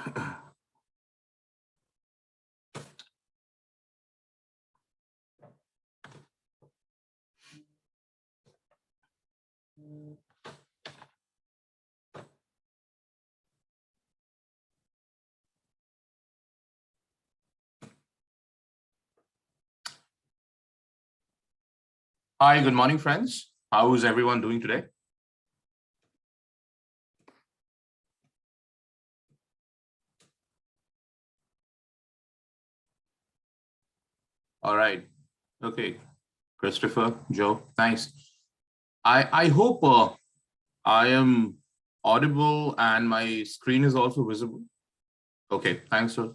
Hi, good morning, friends. How is everyone doing today? All right. Okay. Christopher, Joe, thanks. I hope I am audible and my screen is also visible. Okay, thanks, sir.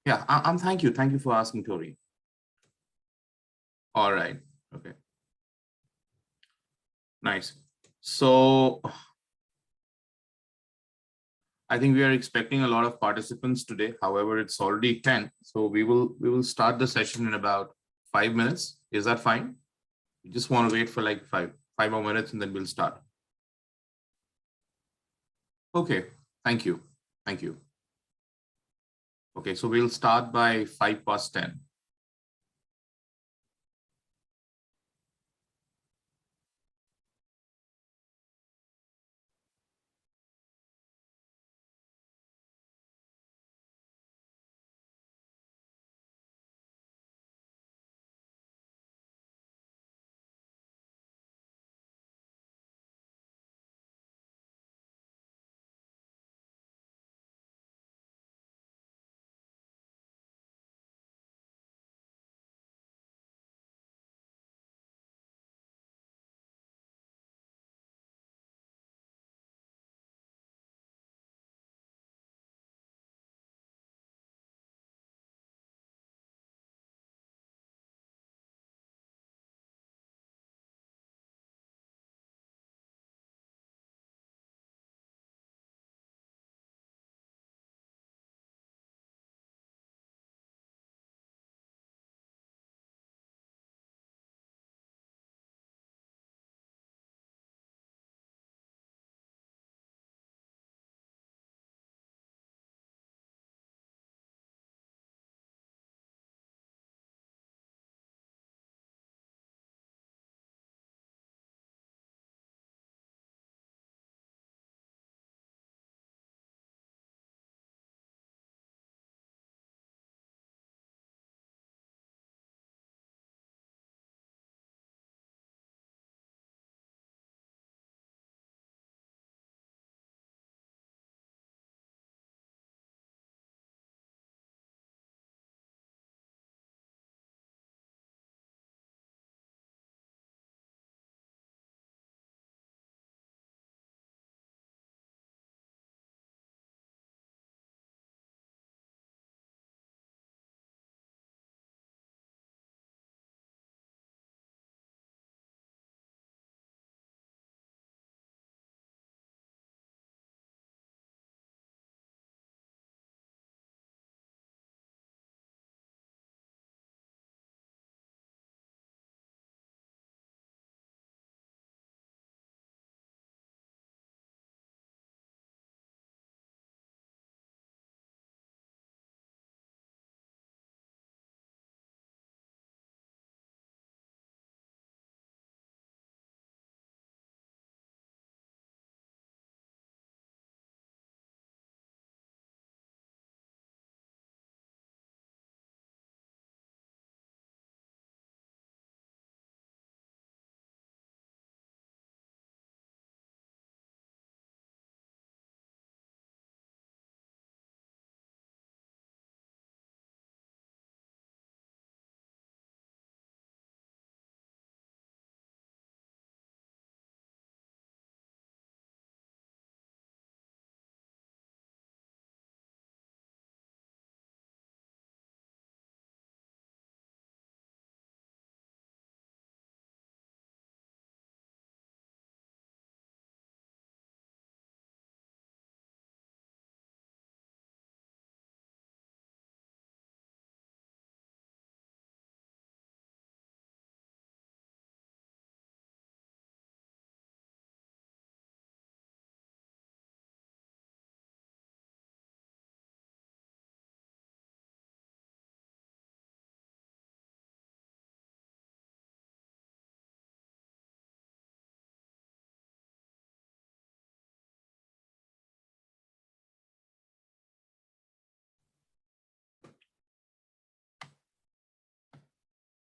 Yeah, I'm thank you. Thank you for asking, Tori. All right. Okay. Nice. So I think we are expecting a lot of participants today. However, it's already 10. So we will start the session in about 5 minutes. Is that fine? We just want to wait for like five more minutes and then we'll start. Okay, thank you. Thank you. Okay, so we'll start by 10:05.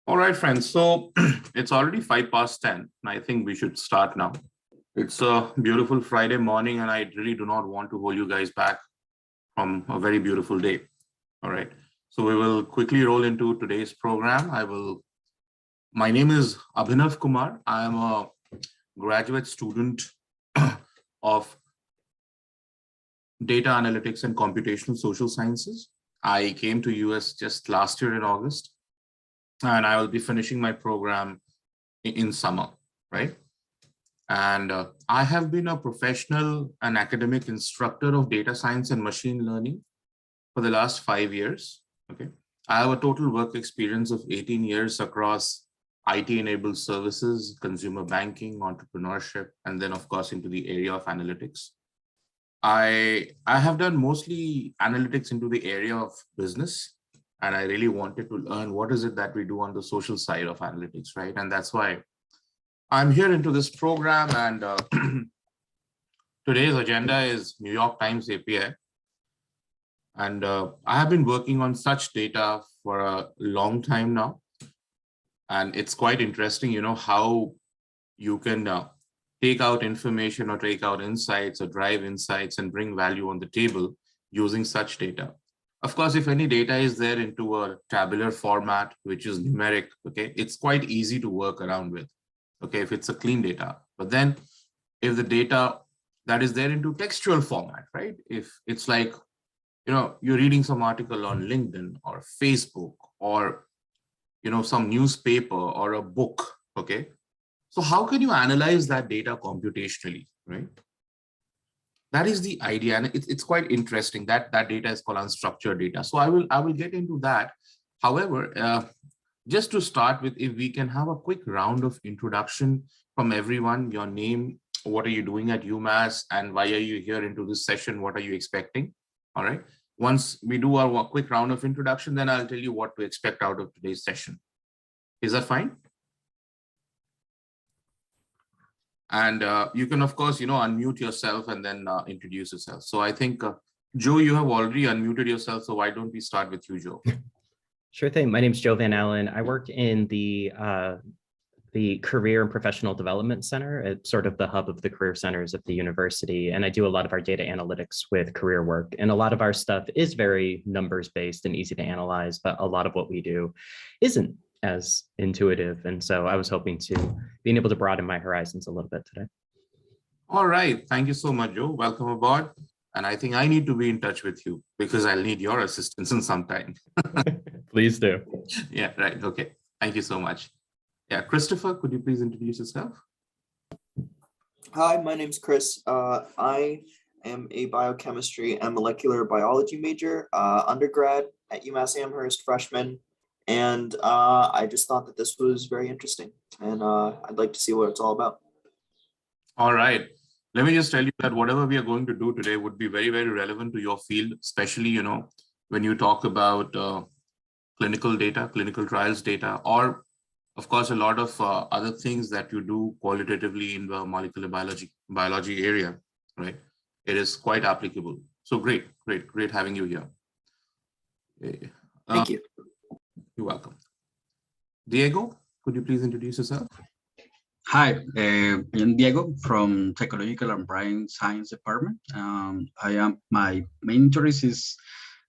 All right, friends. So it's already 10:05, and I think we should start now. It's a beautiful Friday morning, and I really do not want to hold you guys back from a very beautiful day. All right. So we will quickly roll into today's program. My name is Abhinav Kumar. I am a graduate student of data analytics and computational social sciences. I came to US just last year in August, and I will be finishing my program in summer, right? And I have been a professional and academic instructor of data science and machine learning for the last 5 years, okay? I have a total work experience of 18 years across IT-enabled services, consumer banking, entrepreneurship, and then of course into the area of analytics. I have done mostly analytics into the area of business, and I really wanted to learn what is it that we do on the social side of analytics, right? And that's why I'm here into this program, and today's agenda is New York Times API. And I have been working on such data for a long time now. And it's quite interesting, you know, how you can take out information or take out insights or drive insights and bring value on the table using such data. Of course, if any data is there into a tabular format, which is numeric, okay, it's quite easy to work around with, okay, if it's a clean data. But then if the data that is there into textual format, right? If it's like, you know, you're reading some article on LinkedIn or Facebook or, you know, some newspaper or a book, okay? So how can you analyze that data computationally, right? That is the idea, and it's quite interesting. That data is called unstructured data. So I will get into that. However, just to start with, if we can have a quick round of introduction from everyone, your name, what are you doing at UMass, and why are you here into this session? What are you expecting? All right. Once we do our quick round of introduction, then I'll tell you what to expect out of today's session. Is that fine? And you can, of course, you know, unmute yourself and then introduce yourself. So I think, Joe, you have already unmuted yourself. So why don't we start with you, Joe? Sure thing. My name is Joe Van Allen. I work in the Career and Professional Development Center. It's sort of the hub of the career centers at the university. And I do a lot of our data analytics with career work. And a lot of our stuff is very numbers based and easy to analyze, but a lot of what we do isn't as intuitive. And so I was hoping to being able to broaden my horizons a little bit today. All right. Thank you so much, Joe. Welcome aboard. And I think I need to be in touch with you because I'll need your assistance in some time. Please do. Yeah, right. Okay. Thank you so much. Yeah, Christopher, could you please introduce yourself? Hi, my name's Chris. I am a biochemistry and molecular biology major, undergrad at UMass Amherst, freshman. And I just thought that this was very interesting, and I'd like to see what it's all about. All right. Let me just tell you that whatever we are going to do today would be very, very relevant to your field, especially, you know, when you talk about clinical data, clinical trials data, or of course, a lot of other things that you do qualitatively in the molecular biology area, right? It is quite applicable. So great having you here. Thank you. You're welcome. Diego, could you please introduce yourself? Hi, I'm Diego from Psychological and Brain Science Department. My main interest is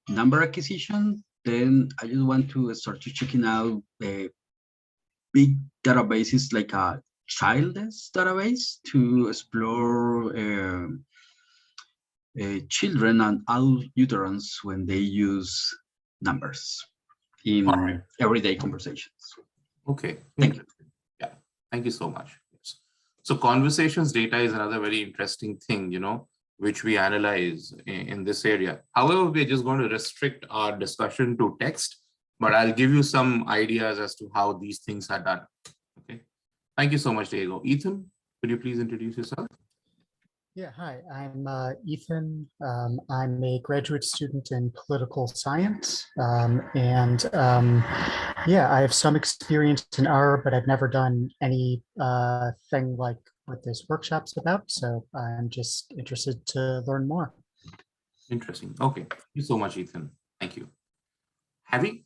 number acquisition. Then I just want to start checking out big databases like a childless database to explore children and adult utterance when they use numbers in everyday conversations. Okay. Thank you. Yeah, thank you so much. So conversations data is another very interesting thing, you know, which we analyze in this area. However, we're just going to restrict our discussion to text, but I'll give you some ideas as to how these things are done. Okay. Thank you so much, Diego. Ethan, could you please introduce yourself? Yeah, hi, I'm Ethan. I'm a graduate student in political science. Yeah, I have some experience in R, but I've never done any thing like what this workshop's about. So I'm just interested to learn more. Interesting. Okay. Thank you so much, Ethan. Thank you. Javi?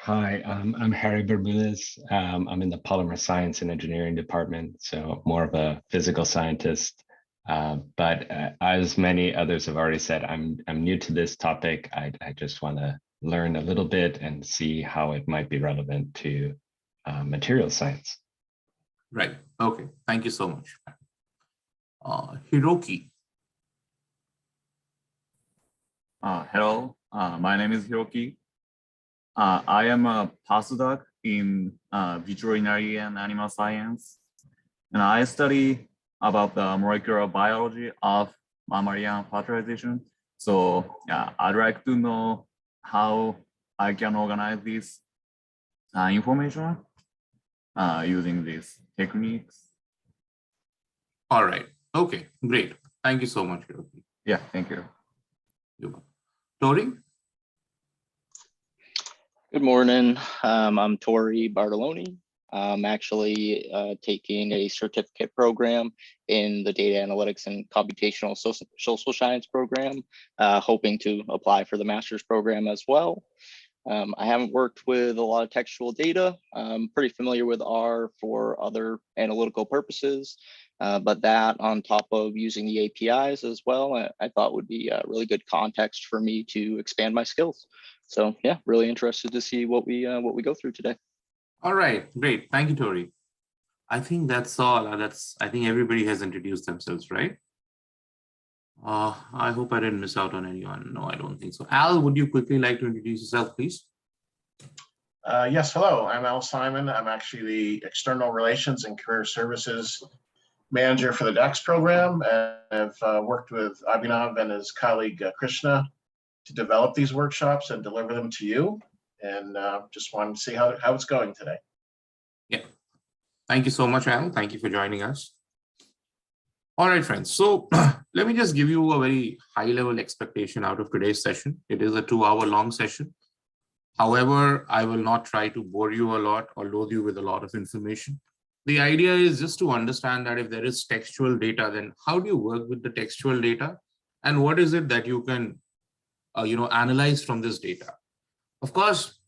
Hi, I'm Harry Bermudez. I'm in the Polymer Science and Engineering department, so more of a physical scientist. But as many others have already said, I'm new to this topic. I just want to learn a little bit and see how it might be relevant to material science. Right. Okay. Thank you so much. Hiroki. Hello, my name is Hiroki. I am a postdoc in veterinary and animal science, and I study about the molecular biology of mammalian fertilization. So yeah, I'd like to know how I can organize this information using these techniques. All right. Okay, great. Thank you so much, Hiroki. Yeah, thank you. You're welcome. Tori? Good morning. I'm Tori Bartoloni. I'm actually taking a certificate program in the data analytics and computational social science program, hoping to apply for the master's program as well. I haven't worked with a lot of textual data. I'm pretty familiar with R for other analytical purposes, but that on top of using the APIs as well, I thought would be a really good context for me to expand my skills. So yeah, really interested to see what we go through today. All right, great. Thank you, Tori. I think that's all. I think everybody has introduced themselves, right? I hope I didn't miss out on anyone. No, I don't think so. Al, would you quickly like to introduce yourself, please? Yes, hello. I'm Al Simon. I'm actually the External Relations and Career Services Manager for the DACSS program. And I've worked with Abhinav and his colleague Krishna to develop these workshops and deliver them to you. And just wanted to see how it's going today. Yeah. Thank you so much, Al. Thank you for joining us. All right, friends. So let me just give you a very high-level expectation out of today's session. It is a 2-hour-long session. However, I will not try to bore you a lot or load you with a lot of information. The idea is just to understand that if there is textual data, then how do you work with the textual data? And what is it that you can analyze from this data? Of course,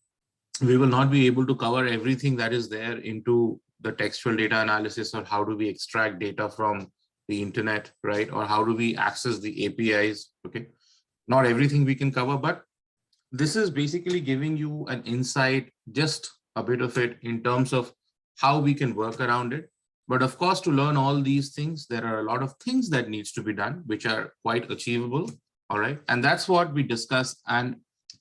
we will not be able to cover everything that is there into the textual data analysis, or how do we extract data from the internet, right? Or how do we access the APIs, okay? Not everything we can cover, but this is basically giving you an insight, just a bit of it in terms of how we can work around it. But of course, to learn all these things, there are a lot of things that needs to be done, which are quite achievable, all right? And that's what we discuss and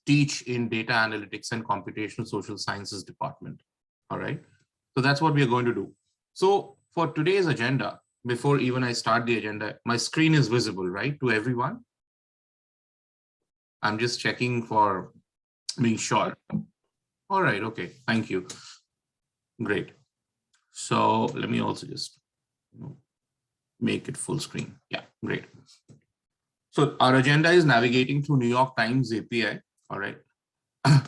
teach in data analytics and computational social sciences department, all right? So that's what we are going to do. So for today's agenda, before even I start the agenda, my screen is visible, right, to everyone? I'm just checking for being sure. All right, okay, thank you. Great. So let me also just make it full screen. Yeah, great. So our agenda is navigating through New York Times API, all right?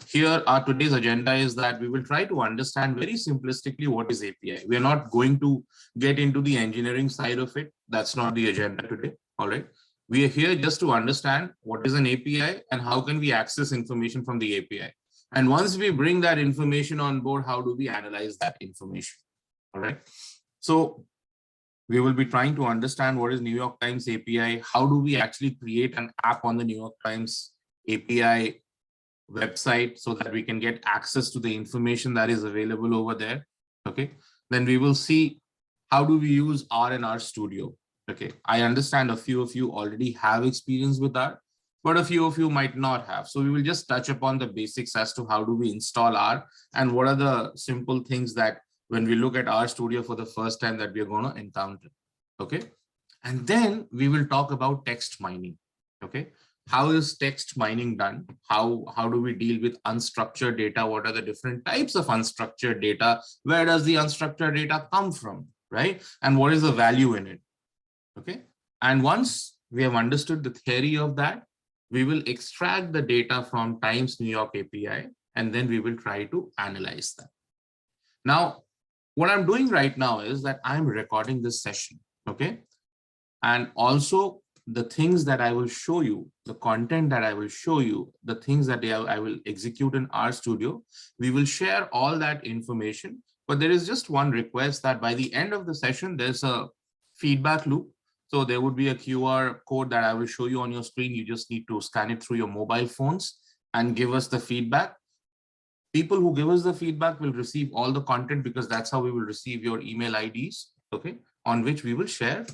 Here, our today's agenda is that we will try to understand very simplistically what is API. We are not going to get into the engineering side of it. That's not the agenda today, all right? We are here just to understand what is an API and how can we access information from the API. And once we bring that information on board, how do we analyze that information, all right? So we will be trying to understand what is New York Times API. How do we actually create an app on the New York Times API website so that we can get access to the information that is available over there, okay? Then we will see how do we use R and R Studio, okay? I understand a few of you already have experience with that, but a few of you might not have. So we will just touch upon the basics as to how do we install R and what are the simple things that when we look at R Studio for the first time that we are going to encounter, okay? And then we will talk about text mining, okay? How is text mining done? How do we deal with unstructured data? What are the different types of unstructured data? Where does the unstructured data come from, right? And what is the value in it, okay? And once we have understood the theory of that, we will extract the data from Times New York API, and then we will try to analyze that. Now, what I'm doing right now is that I'm recording this session, okay? And also the things that I will show you, the content that I will show you, the things that I will execute in RStudio, we will share all that information. But there is just one request that by the end of the session, there's a feedback loop. So there would be a QR code that I will show you on your screen. You just need to scan it through your mobile phones and give us the feedback. People who give us the feedback will receive all the content, because that's how we will receive your email IDs, okay, on which we will share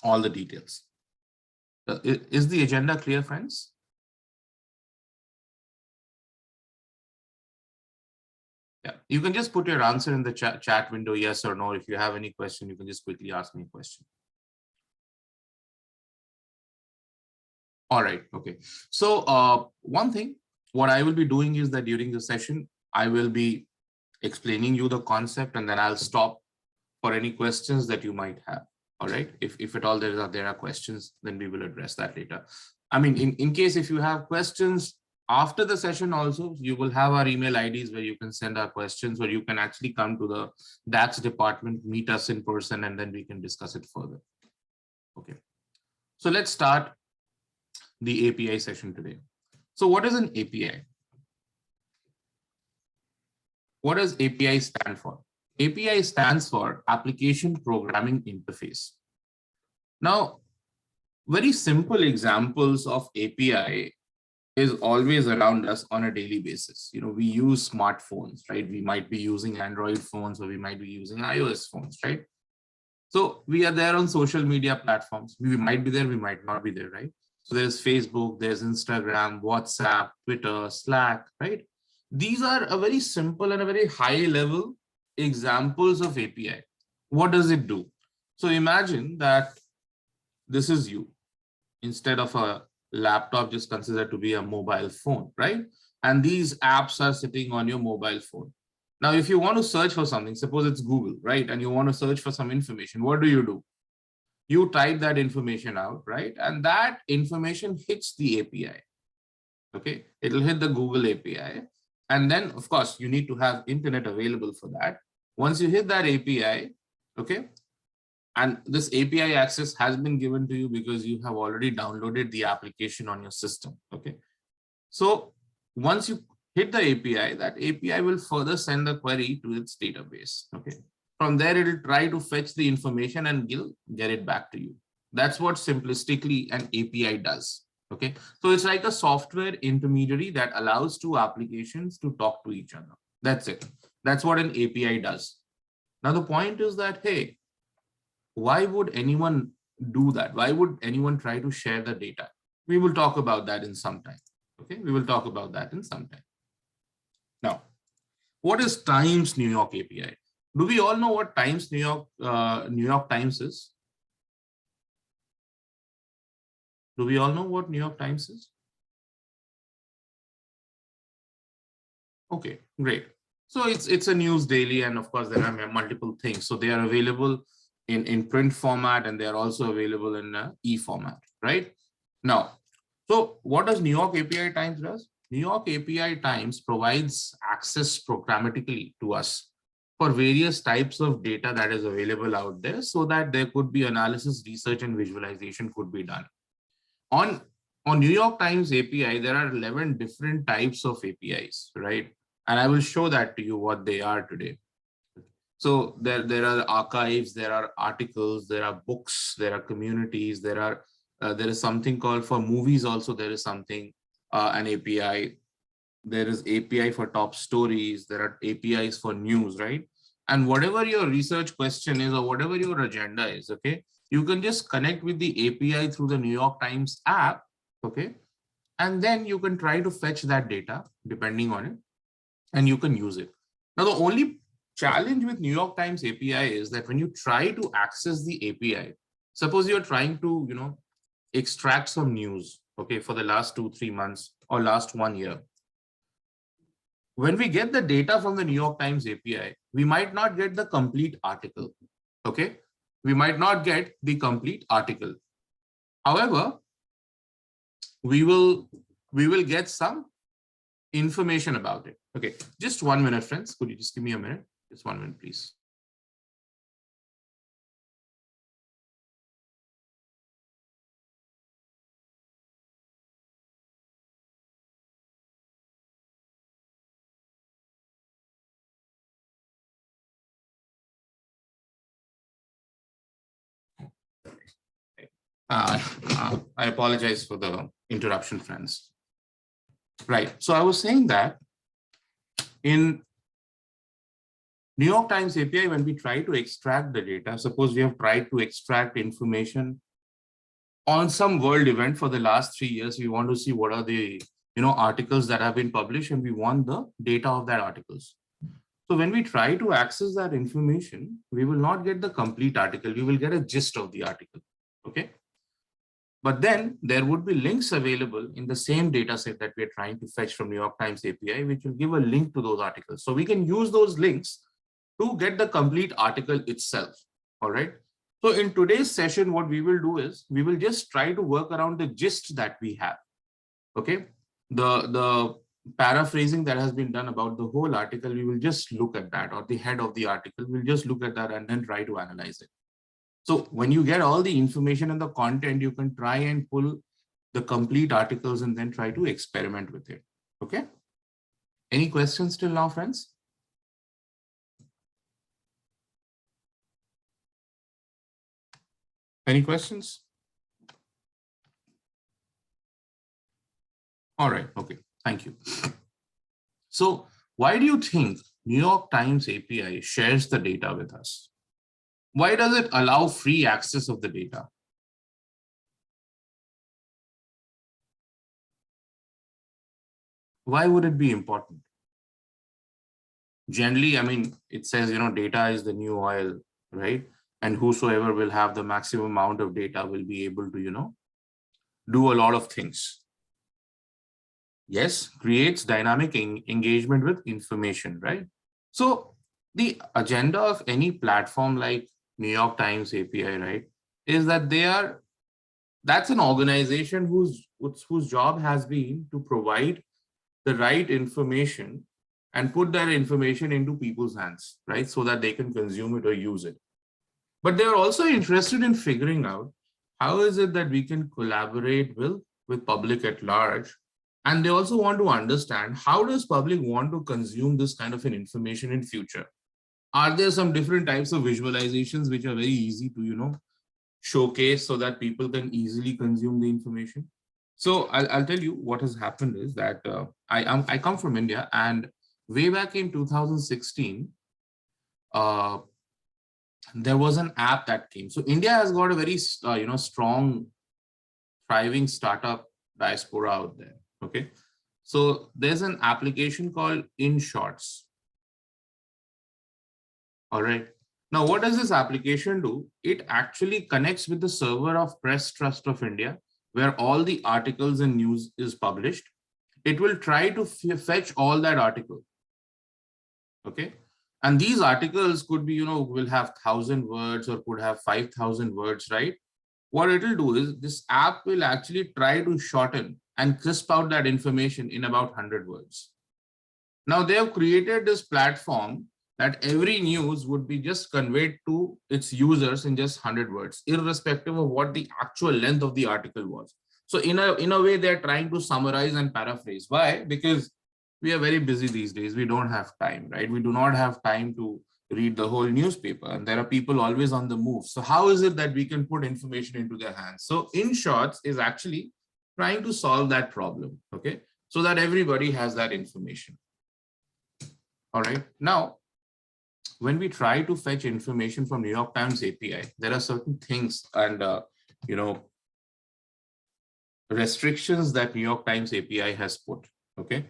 all the details. Is the agenda clear, friends? Yeah, you can just put your answer in the chat window, yes or no. If you have any question, you can just quickly ask me a question. All right, okay. So one thing, what I will be doing is that during the session, I will be explaining you the concept, and then I'll stop for any questions that you might have. All right, if at all there are questions, then we will address that later. I mean, in case if you have questions after the session also, you will have our email IDs where you can send our questions, or you can actually come to the DACSS department, meet us in person, and then we can discuss it further. Okay, so let's start the API session today. So what is an API? What does API stand for? API stands for Application Programming Interface. Now, very simple examples of API is always around us on a daily basis. You know, we use smartphones, right? We might be using Android phones, or we might be using iOS phones, right? So we are there on social media platforms. We might be there, we might not be there, right? So there's Facebook, there's Instagram, WhatsApp, Twitter, Slack, right? These are a very simple and a very high level examples of API. What does it do? So imagine that this is you. Instead of a laptop, just consider to be a mobile phone, right? And these apps are sitting on your mobile phone. Now, if you want to search for something, suppose it's Google, right? And you want to search for some information, what do? You type that information out, right? And that information hits the API. Okay, it'll hit the Google API. And then, of course, you need to have internet available for that. Once you hit that API, okay, and this API access has been given to you because you have already downloaded the application on your system. Okay, so once you hit the API, that API will further send the query to its database. Okay, from there, it will try to fetch the information and get it back to you. That's what simplistically an API does. Okay, so it's like a software intermediary that allows two applications to talk to each other. That's it. That's what an API does. Now, the point is that, hey, why would anyone do that? Why would anyone try to share the data? We will talk about that in some time. Okay, we will talk about that in some time. Now, what is Times New York API? Do we all know what Times New York Times is? Do we all know what New York Times is? Okay, great. So it's a news daily, and of course there are multiple things. So they are available in print format, and they are also available in e-format, right? Now, so what does New York API Times does? New York API Times provides access programmatically to us for various types of data that is available out there, so that there could be analysis, research, and visualization could be done. On New York Times API, there are 11 different types of APIs, right? And I will show that to you what they are today. So there are archives, there are articles, there are books, there are communities, there is something called for movies also, there is something, an API. There is API for top stories, there are APIs for news, right? And whatever your research question is, or whatever your agenda is, okay, you can just connect with the API through the New York Times app, okay? And then you can try to fetch that data depending on it, and you can use it. Now, the only challenge with New York Times API is that when you try to access the API, suppose you're trying to, you know, extract some news, okay, for the last 2-3 months or last 1 year. When we get the data from the New York Times API, we might not get the complete article, okay? We might not get the complete article. However, we will get some information about it. Okay, just 1 minute, friends. Could you just give me a minute? Just 1 minute, please. I apologize for the interruption, friends. Right. So I was saying that in New York Times API, when we try to extract the data, suppose we have tried to extract information on some world event for the last 3 years, we want to see what are the articles that have been published, and we want the data of that articles. So when we try to access that information, we will not get the complete article. We will get a gist of the article. Okay. But then there would be links available in the same data set that we are trying to fetch from New York Times API, which will give a link to those articles. So we can use those links to get the complete article itself. All right. So in today's session, what we will do is we will just try to work around the gist that we have. Okay. The paraphrasing that has been done about the whole article, we will just look at that, or the head of the article, we'll just look at that and then try to analyze it. So when you get all the information and the content, you can try and pull the complete articles and then try to experiment with it. Okay. Any questions till now, friends? Any questions? All right. Okay. Thank you. So why do you think New York Times API shares the data with us? Why does it allow free access of the data? Why would it be important? Generally, I mean, it says, data is the new oil, right? And whosoever will have the maximum amount of data will be able to, do a lot of things. Yes, creates dynamic engagement with information, right? So the agenda of any platform like New York Times API, right, is that that's an organization whose job has been to provide the right information and put that information into people's hands, right, so that they can consume it or use it. But they're also interested in figuring out how is it that we can collaborate with public at large. And they also want to understand how does public want to consume this kind of an information in future? Are there some different types of visualizations which are very easy to, showcase so that people can easily consume the information? So I'll tell you what has happened is that I come from India, and way back in 2016, there was an app that came. So India has got a very strong, thriving startup diaspora out there. Okay, so there's an application called InShots. All right. Now, what does this application do? It actually connects with the server of Press Trust of India, where all the articles and news is published. It will try to fetch all that article. Okay. And these articles could be, will have 1,000 words or could have 5,000 words, right? What it will do is this app will actually try to shorten and crisp out that information in about 100 words. Now they have created this platform that every news would be just conveyed to its users in just 100 words, irrespective of what the actual length of the article was. So in a way, they're trying to summarize and paraphrase. Why? Because we are very busy these days. We don't have time, right? We do not have time to read the whole newspaper, and there are people always on the move. So how is it that we can put information into their hands? So InShots is actually trying to solve that problem, okay? So that everybody has that information. All right. Now, when we try to fetch information from New York Times API, there are certain things and, restrictions that New York Times API has put, okay?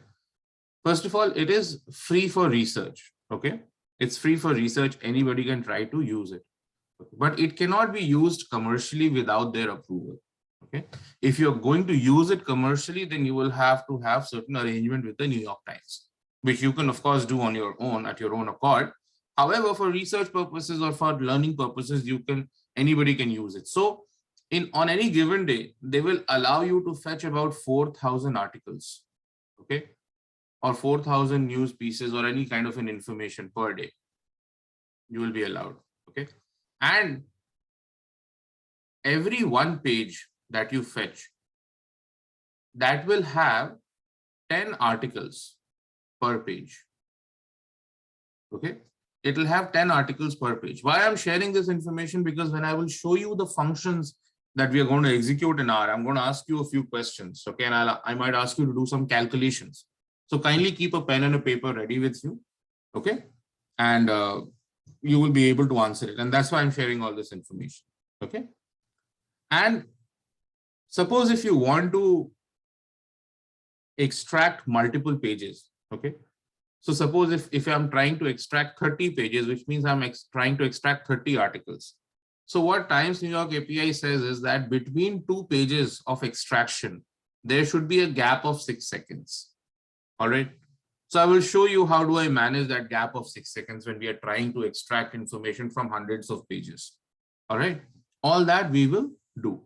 First of all, it is free for research, okay? It's free for research. Anybody can try to use it, but it cannot be used commercially without their approval, okay? If you're going to use it commercially, then you will have to have certain arrangement with the New York Times, which you can, of course, do on your own at your own accord. However, for research purposes or for learning purposes, anybody can use it. So on any given day, they will allow you to fetch about 4,000 articles, okay? Or 4,000 news pieces or any kind of an information per day. You will be allowed, okay? And every one page that you fetch, that will have 10 articles per page, okay? It will have 10 articles per page. Why I'm sharing this information? Because when I will show you the functions that we are going to execute in R, I'm going to ask you a few questions. Okay. And I might ask you to do some calculations. So kindly keep a pen and a paper ready with you. Okay. And you will be able to answer it. And that's why I'm sharing all this information. Okay. And suppose if you want to extract multiple pages. Okay. So suppose if I'm trying to extract 30 pages, which means I'm trying to extract 30 articles. So what Times New York API says is that between 2 pages of extraction, there should be a gap of 6 seconds. All right. So I will show you how do I manage that gap of 6 seconds when we are trying to extract information from hundreds of pages. All right. All that we will do.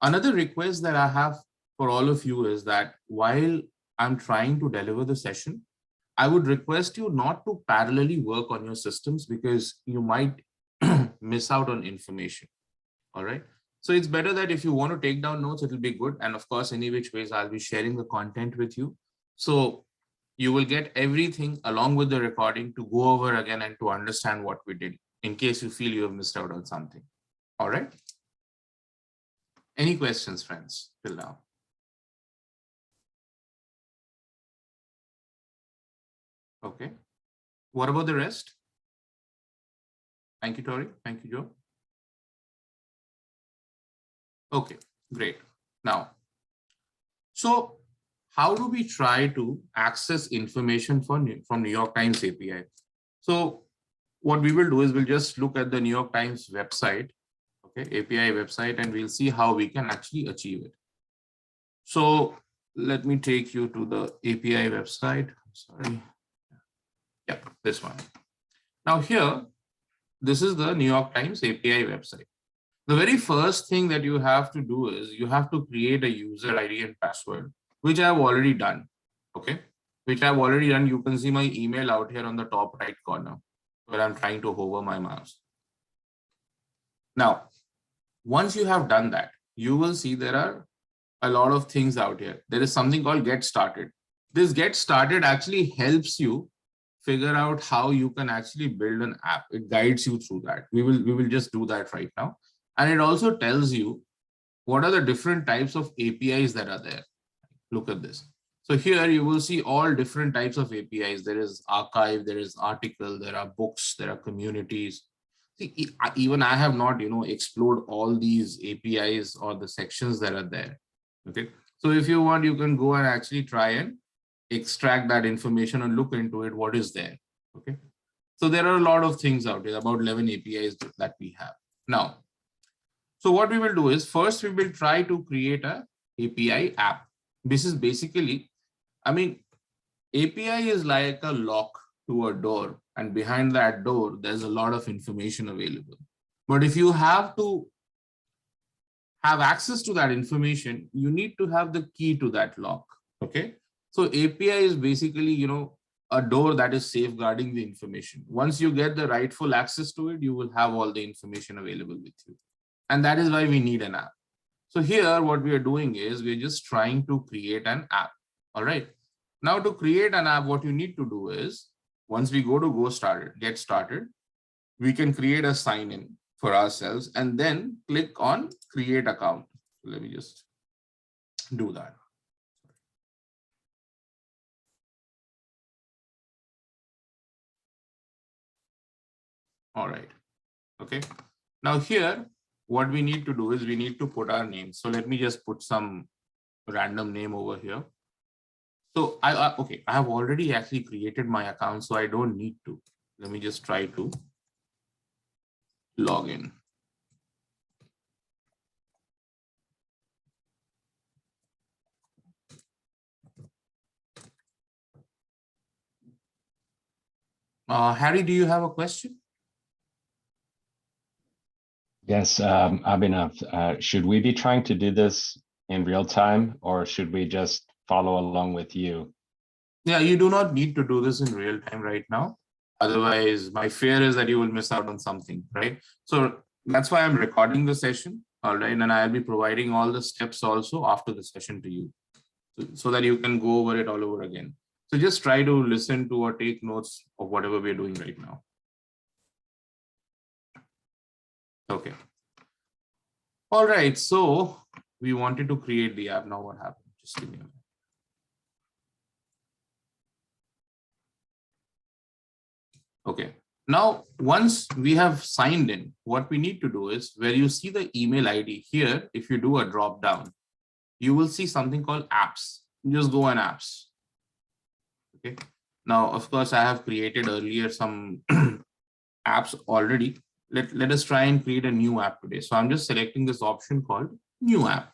Another request that I have for all of you is that while I'm trying to deliver the session, I would request you not to parallelly work on your systems because you might miss out on information. All right. So it's better that if you want to take down notes, it will be good. And of course, any which ways, I'll be sharing the content with you. So you will get everything along with the recording to go over again and to understand what we did in case you feel you have missed out on something. All right. Any questions, friends, till now? Okay. What about the rest? Thank you, Tori. Thank you, Joe. Okay, great. Now, so how do we try to access information from New York Times API? So what we will do is we'll just look at the New York Times website, okay, API website, and we'll see how we can actually achieve it. So let me take you to the API website. Sorry. Yeah, this one. Now here, this is the New York Times API website. The very first thing that you have to do is you have to create a user ID and password, which I've already done. Okay, which I've already done. You can see my email out here on the top right corner where I'm trying to hover my mouse. Now, once you have done that, you will see there are a lot of things out here. There is something called Get Started. This Get Started actually helps you figure out how you can actually build an app. It guides you through that. We will just do that right now. And it also tells you what are the different types of APIs that are there. Look at this. So here you will see all different types of APIs. There is archive, there is article, there are books, there are communities. See, even I have not, explored all these APIs or the sections that are there. Okay. So if you want, you can go and actually try and extract that information and look into it, what is there. Okay. So there are a lot of things out there, about 11 APIs that we have. Now, so what we will do is first we will try to create a API app. This is basically, API is like a lock to a door, and behind that door, there's a lot of information available. But if you have to have access to that information, you need to have the key to that lock. Okay. So API is basically, a door that is safeguarding the information. Once you get the rightful access to it, you will have all the information available with you. And that is why we need an app. So here, what we are doing is we're just trying to create an app. All right. Now to create an app, what you need to do is once we go to Get Started, we can create a sign in for ourselves and then click on Create Account. So let me just do that. All right. Okay. Now here, what we need to do is we need to put our name. So let me just put some random name over here. So I have already actually created my account, so I don't need to. Let me just try to log in. Harry, do you have a question? Yes, Abhinav, should we be trying to do this in real time or should we just follow along with you? Yeah, you do not need to do this in real time right now. Otherwise, my fear is that you will miss out on something, right? So that's why I'm recording the session, all right? And I'll be providing all the steps also after the session to you so that you can go over it all over again. So just try to listen to or take notes of whatever we're doing right now. Okay. All right, so we wanted to create the app. Now what happened? Just give me a minute. Okay. Now, once we have signed in, what we need to do is where you see the email ID here, if you do a drop down, you will see something called apps. Just go on apps. Okay. Now, of course, I have created earlier some apps already. Let us try and create a new app today. So I'm just selecting this option called new app.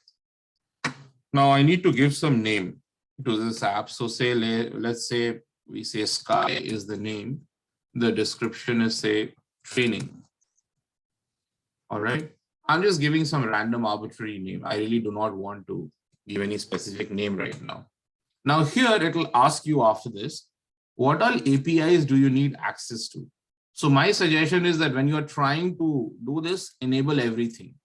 Now I need to give some name to this app. So say, let's say we say Sky is the name. The description is say training. All right. I'm just giving some random arbitrary name. I really do not want to give any specific name right now. Now here it will ask you after this, what all APIs do you need access to? So my suggestion is that when you are trying to do this, enable everything.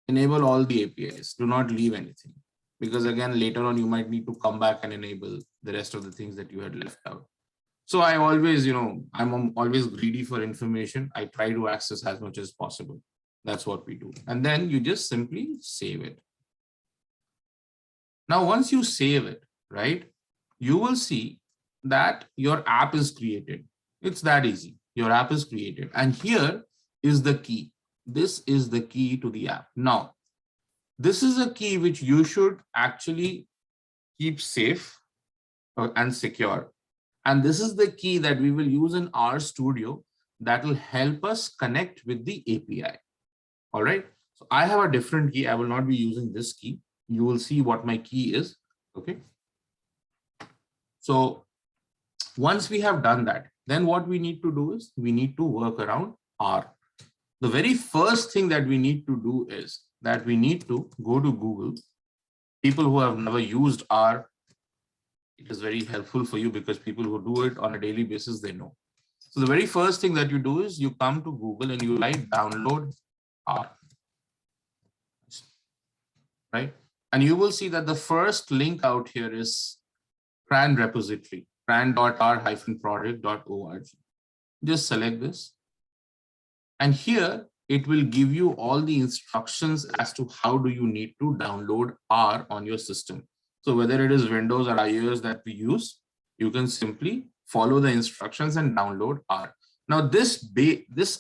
Enable all the APIs. Do not leave anything. Because again, later on, you might need to come back and enable the rest of the things that you had left out. So I always, I'm always greedy for information. I try to access as much as possible. That's what we do. And then you just simply save it. Now, once you save it, right, you will see that your app is created. It's that easy. Your app is created. And here is the key. This is the key to the app. Now, this is a key which you should actually keep safe and secure. And this is the key that we will use in RStudio that will help us connect with the API. All right. So I have a different key. I will not be using this key. You will see what my key is. Okay. So once we have done that, then what we need to do is we need to work around R. The very first thing that we need to do is that we need to go to Google. People who have never used R, it is very helpful for you because people who do it on a daily basis, they know. So the very first thing that you do is you come to Google and you write download R. Right? And you will see that the first link out here is CRAN repository, cran.r-project.org. Just select this. And here it will give you all the instructions as to how do you need to download R on your system. So whether it is Windows or iOS that we use, you can simply follow the instructions and download R. Now this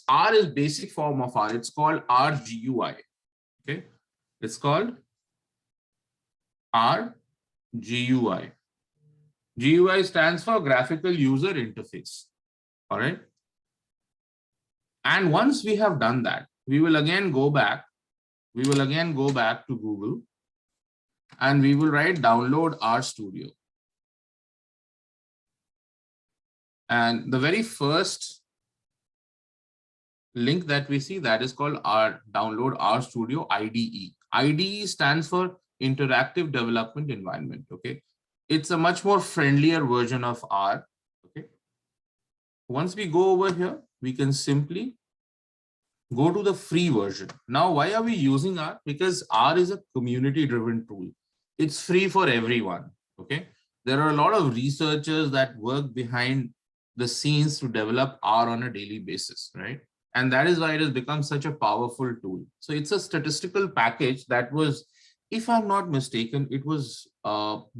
R is basic form of R. It's called RGUI. Okay, it's called RGUI. GUI stands for Graphical User Interface. All right. And once we have done that, we will again go back. We will again go back to Google and we will write download RStudio. And the very first link that we see, that is called download RStudio IDE. IDE stands for Interactive Development Environment. Okay. It's a much more friendlier version of R. Okay. Once we go over here, we can simply go to the free version. Now, why are we using R? Because R is a community-driven tool. It's free for everyone. Okay. There are a lot of researchers that work behind the scenes to develop R on a daily basis, right? And that is why it has become such a powerful tool. So it's a statistical package that was, if I'm not mistaken, it was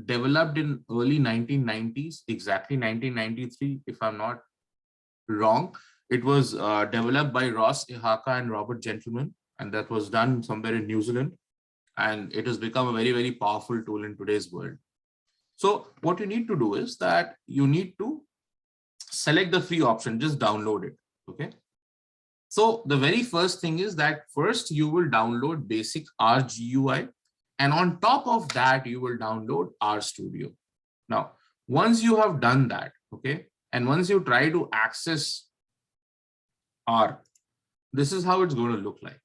developed in early 1990s, exactly 1993, if I'm not wrong. It was developed by Ross Ihaka and Robert Gentleman, and that was done somewhere in New Zealand. And it has become a very, very powerful tool in today's world. So what you need to do is that you need to select the free option, just download it. Okay. So the very first thing is that first you will download basic RGUI. And on top of that, you will download RStudio. Now, once you have done that, okay, and once you try to access R, this is how it's going to look like.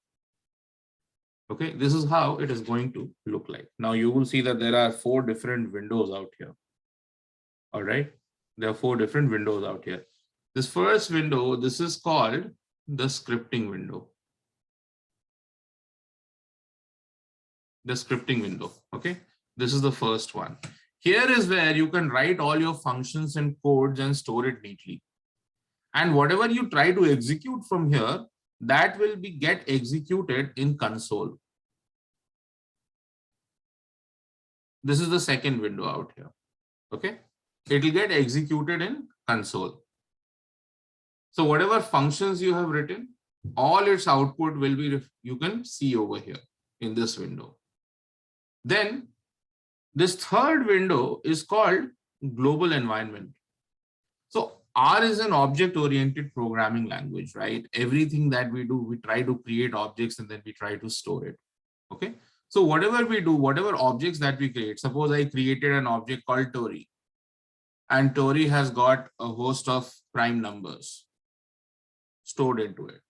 Okay, this is how it is going to look like. Now you will see that there are 4 different windows out here. All right, there are 4 different windows out here. This first window, this is called the scripting window. The scripting window. Okay, this is the first one. Here is where you can write all your functions and codes and store it neatly. And whatever you try to execute from here, that will get executed in console. This is the second window out here. Okay. It will get executed in console. So whatever functions you have written, all its output will be, you can see over here in this window. Then this third window is called global environment. So R is an object-oriented programming language, right? Everything that we do, we try to create objects and then we try to store it. Okay. So whatever we do, whatever objects that we create, suppose I created an object called Tori, and Tori has got a host of prime numbers stored into it.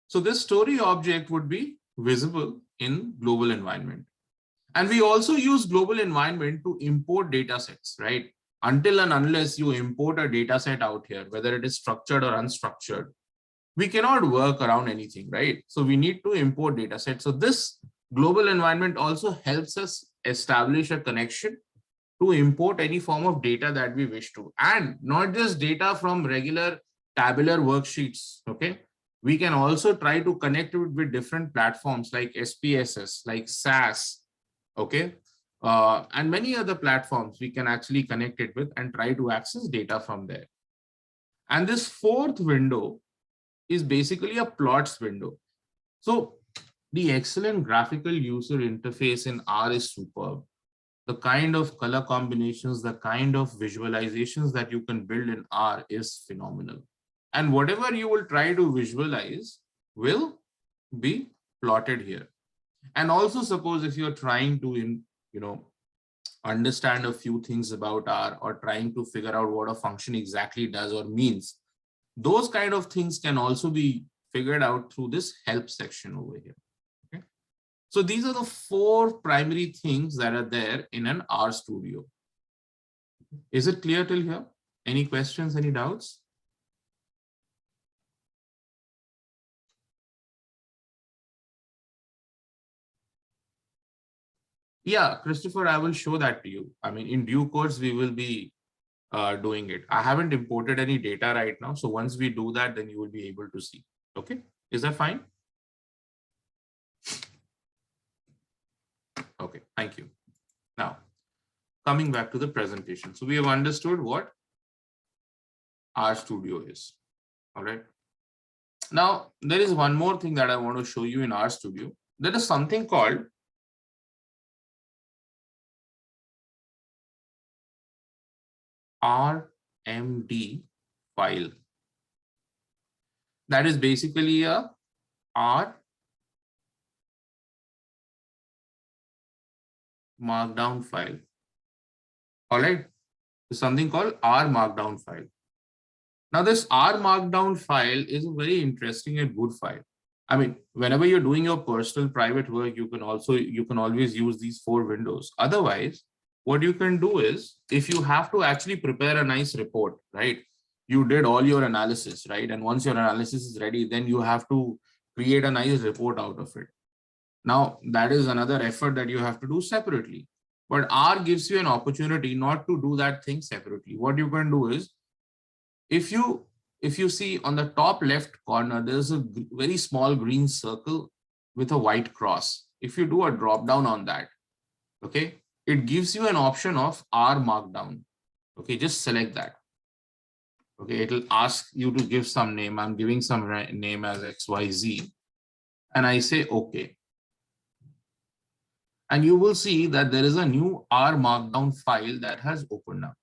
So this Tori object would be visible in global environment. And we also use global environment to import data sets, right? Until and unless you import a data set out here, whether it is structured or unstructured, we cannot work around anything, right? So we need to import data sets. So this global environment also helps us establish a connection to import any form of data that we wish to, and not just data from regular tabular worksheets. Okay. We can also try to connect it with different platforms like SPSS, like SAS, okay, and many other platforms we can actually connect it with and try to access data from there. And this fourth window is basically a plots window. So the excellent graphical user interface in R is superb. The kind of color combinations, the kind of visualizations that you can build in R is phenomenal. And whatever you will try to visualize will be plotted here. And also suppose if you're trying to, understand a few things about R or trying to figure out what a function exactly does or means, those kind of things can also be figured out through this help section over here. Okay. So these are the four primary things that are there in an R Studio. Is it clear till here? Any questions, any doubts? Yeah, Christopher, I will show that to you. I mean, in due course, we will be doing it. I haven't imported any data right now. So once we do that, then you will be able to see. Okay, is that fine? Okay, thank you. Now, coming back to the presentation. So we have understood what R Studio is. All right. Now, there is one more thing that I want to show you in R Studio. There is something called RMD file. That is basically a R Markdown file. All right. There's something called R Markdown file. Now, this R Markdown file is a very interesting and good file. I mean, whenever you're doing your personal private work, you can always use these four windows. Otherwise, what you can do is, if you have to actually prepare a nice report, right? You did all your analysis, right? And once your analysis is ready, then you have to create a nice report out of it. Now, that is another effort that you have to do separately. But R gives you an opportunity not to do that thing separately. What you can do is, if you see on the top left corner, there's a very small green circle with a white cross. If you do a drop down on that, okay, it gives you an option of R Markdown. Okay, just select that. Okay, it will ask you to give some name. I'm giving some name as XYZ, and I say okay. And you will see that there is a new R Markdown file that has opened up.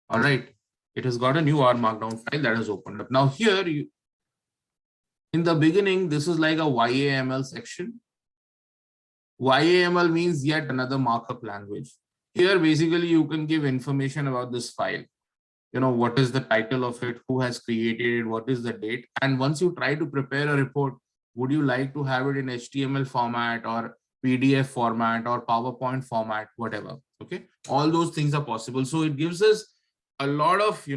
All right, it has got a new R Markdown file that has opened up. Now here, in the beginning, this is like a YAML section. YAML means yet another markup language. Here, basically, you can give information about this file. You know, what is the title of it, who has created it, what is the date. And once you try to prepare a report, would you like to have it in HTML format or PDF format or PowerPoint format, whatever. Okay, all those things are possible. So it gives us a lot of,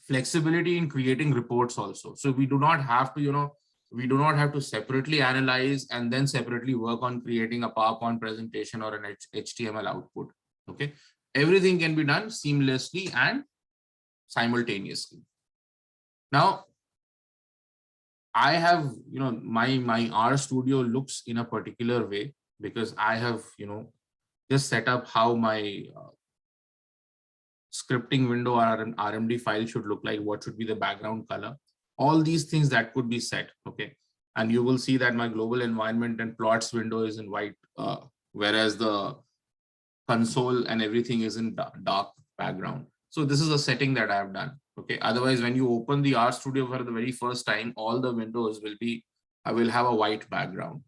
flexibility in creating reports also. So we do not have to, we do not have to separately analyze and then separately work on creating a PowerPoint presentation or an HTML output. Okay, everything can be done seamlessly and simultaneously. Now, I have, my R Studio looks in a particular way because I have, just set up how my scripting window or an RMD file should look like, what should be the background color, all these things that could be set. Okay. And you will see that my global environment and plots window is in white, whereas the console and everything is in dark background. So this is a setting that I have done. Okay. Otherwise, when you open the RStudio for the very first time, all the windows will be, I will have a white background.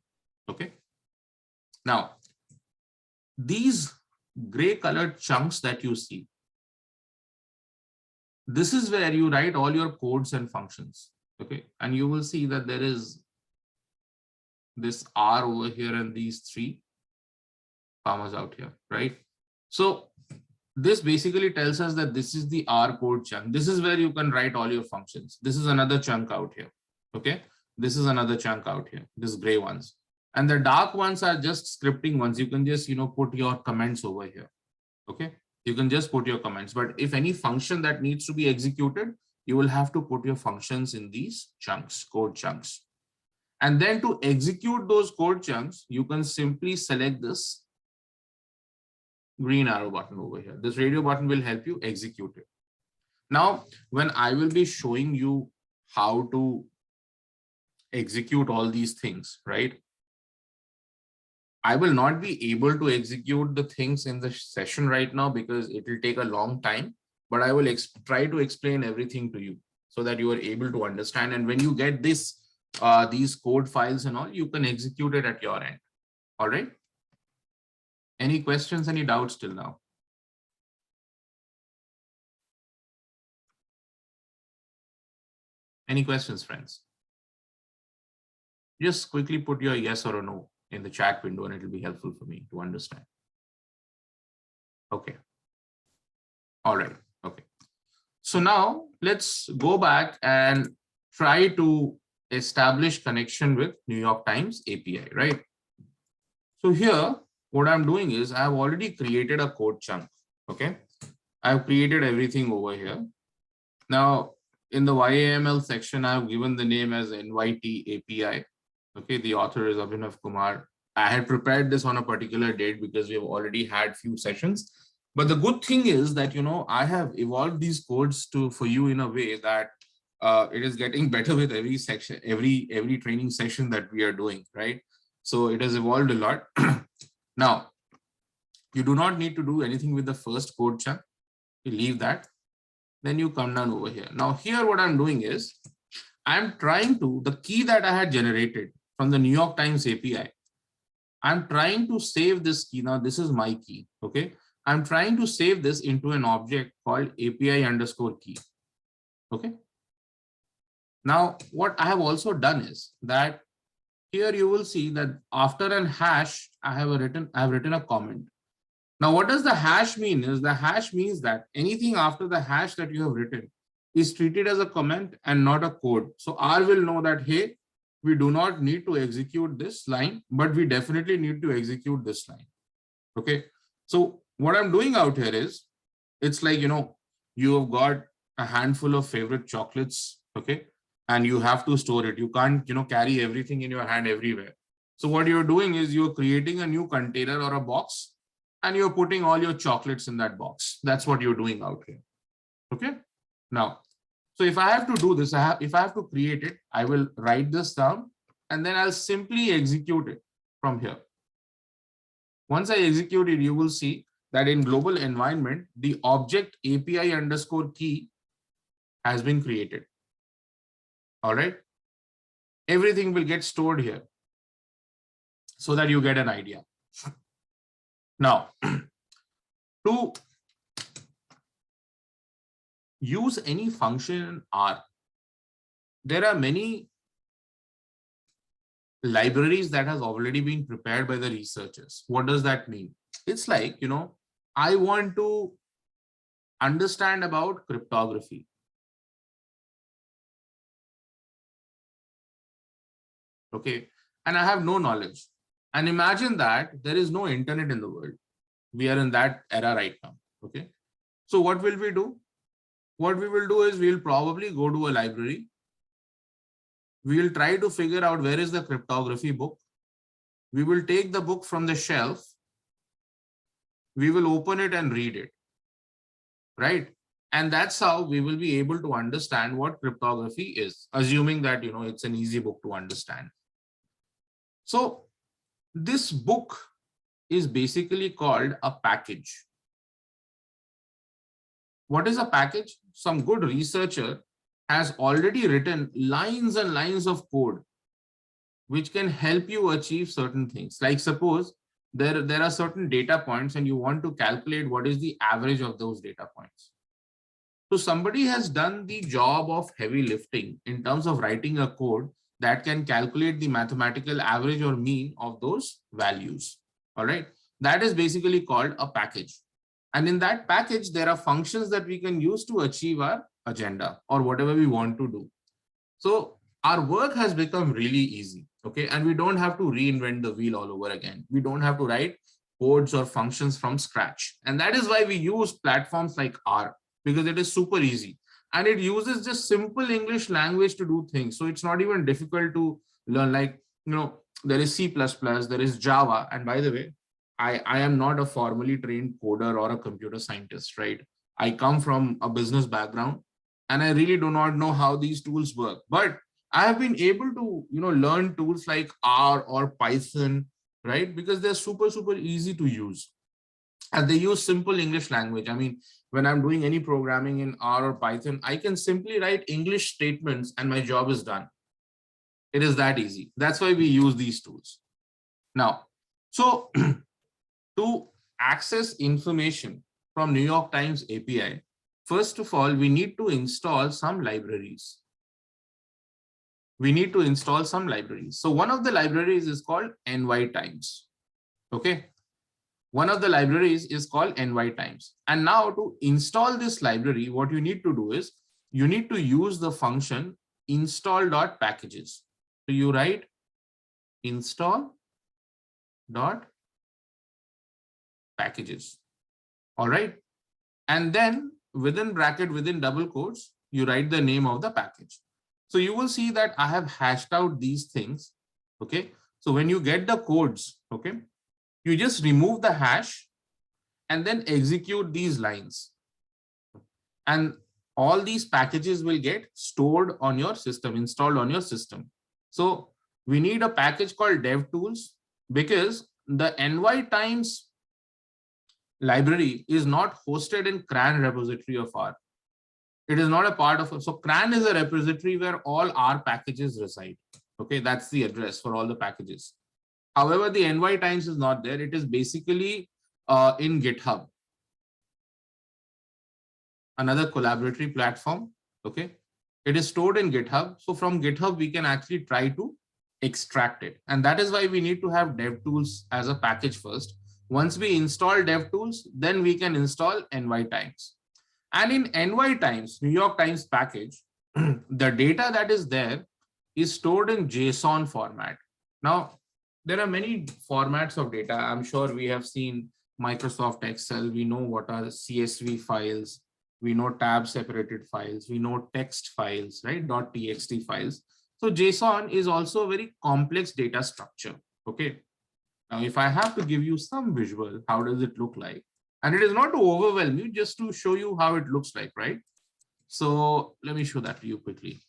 Okay. Now, these gray colored chunks that you see, this is where you write all your codes and functions. Okay. And you will see that there is this R over here and these 3 commas out here, right? So this basically tells us that this is the R code chunk. This is where you can write all your functions. This is another chunk out here. Okay. This is another chunk out here, this gray ones. And the dark ones are just scripting ones. You can just, put your comments over here. Okay. You can just put your comments, but if any function that needs to be executed, you will have to put your functions in these chunks, code chunks. And then to execute those code chunks, you can simply select this green arrow button over here. This radio button will help you execute it. Now, when I will be showing you how to execute all these things, right? I will not be able to execute the things in the session right now because it will take a long time, but I will try to explain everything to you so that you are able to understand. And when you get this, these code files and all, you can execute it at your end. All right. Any questions, any doubts till now? Any questions, friends? Just quickly put your yes or a no in the chat window and it will be helpful for me to understand. Okay. All right. Okay. So now let's go back and try to establish connection with New York Times API, right? So here, what I'm doing is I've already created a code chunk. Okay. I've created everything over here. Now in the YAML section, I've given the name as NYT API. Okay. The author is Abhinav Kumar. I had prepared this on a particular date because we have already had few sessions. But the good thing is that, I have evolved these codes for you in a way that it is getting better with every section, every training session that we are doing, right? So it has evolved a lot. Now, you do not need to do anything with the first code chunk. You leave that. Then you come down over here. Now here, what I'm doing is I'm trying to, the key that I had generated from the New York Times API, I'm trying to save this key. Now this is my key. Okay. I'm trying to save this into an object called API_key. Okay. Now, what I have also done is that here you will see that after an hash, I have written a comment. Now, what does the hash mean is the hash means that anything after the hash that you have written is treated as a comment and not a code. So R will know that, hey, we do not need to execute this line, but we definitely need to execute this line. Okay. So what I'm doing out here is, it's like, you have got a handful of favorite chocolates. Okay. And you have to store it. You can't, carry everything in your hand everywhere. So what you're doing is you're creating a new container or a box and you're putting all your chocolates in that box. That's what you're doing out here. Okay. Now, so if I have to do this, if I have to create it, I will write this down and then I'll simply execute it from here. Once I execute it, you will see that in global environment, the object API_key has been created. All right. Everything will get stored here so that you get an idea. Now, to use any function in R, there are many libraries that has already been prepared by the researchers. What does that mean? It's like, I want to understand about cryptography. Okay. And I have no knowledge. And imagine that there is no internet in the world. We are in that era right now. Okay. So what will we do? What we will do is we'll probably go to a library. We will try to figure out where is the cryptography book. we will take the book from the shelf, we will open it and read it, right? And that's how we will be able to understand what cryptography is, assuming that, it's an easy book to understand. So this book is basically called a package. What is a package? Some good researcher has already written lines and lines of code which can help you achieve certain things. Like suppose there are certain data points and you want to calculate what is the average of those data points. So somebody has done the job of heavy lifting in terms of writing a code that can calculate the mathematical average or mean of those values. All right. That is basically called a package. And in that package, there are functions that we can use to achieve our agenda or whatever we want to do. So our work has become really easy. Okay. And we don't have to reinvent the wheel all over again. We don't have to write codes or functions from scratch. And that is why we use platforms like R, because it is super easy. And it uses just simple English language to do things. So it's not even difficult to learn. Like, there is C++, there is Java. And by the way, I am not a formally trained coder or a computer scientist, right? I come from a business background and I really do not know how these tools work. But I have been able to, learn tools like R or Python, right? Because they're super, super easy to use. And they use simple English language. I mean, when I'm doing any programming in R or Python, I can simply write English statements and my job is done. It is that easy. That's why we use these tools. Now, so to access information from New York Times API, first of all, we need to install some libraries. So one of the libraries is called NY Times. Okay. One of the libraries is called NY Times. And now to install this library, what you need to do is you need to use the function install.packages. So you write install.packages. All right. And then within bracket, within double quotes, you write the name of the package. So you will see that I have hashed out these things. Okay. So when you get the codes, okay, you just remove the hash and then execute these lines. And all these packages will get stored on your system, installed on your system. So we need a package called DevTools because the NY Times library is not hosted in CRAN repository of R. It is not a part of, so CRAN is a repository where all R packages reside. Okay, that's the address for all the packages. However, the NY Times is not there. It is basically in GitHub, another collaboratory platform. Okay, it is stored in GitHub. So from GitHub, we can actually try to extract it. And that is why we need to have DevTools as a package first. Once we install DevTools, then we can install NY Times. And in NY Times, New York Times package, the data that is there is stored in JSON format. Now, there are many formats of data. I'm sure we have seen Microsoft Excel. We know what are CSV files. We know tab separated files. We know text files, right? .txt files. So JSON is also a very complex data structure. Okay. Now, if I have to give you some visual, how does it look like? And it is not to overwhelm you, just to show you how it looks like, right? So let me show that to you quickly.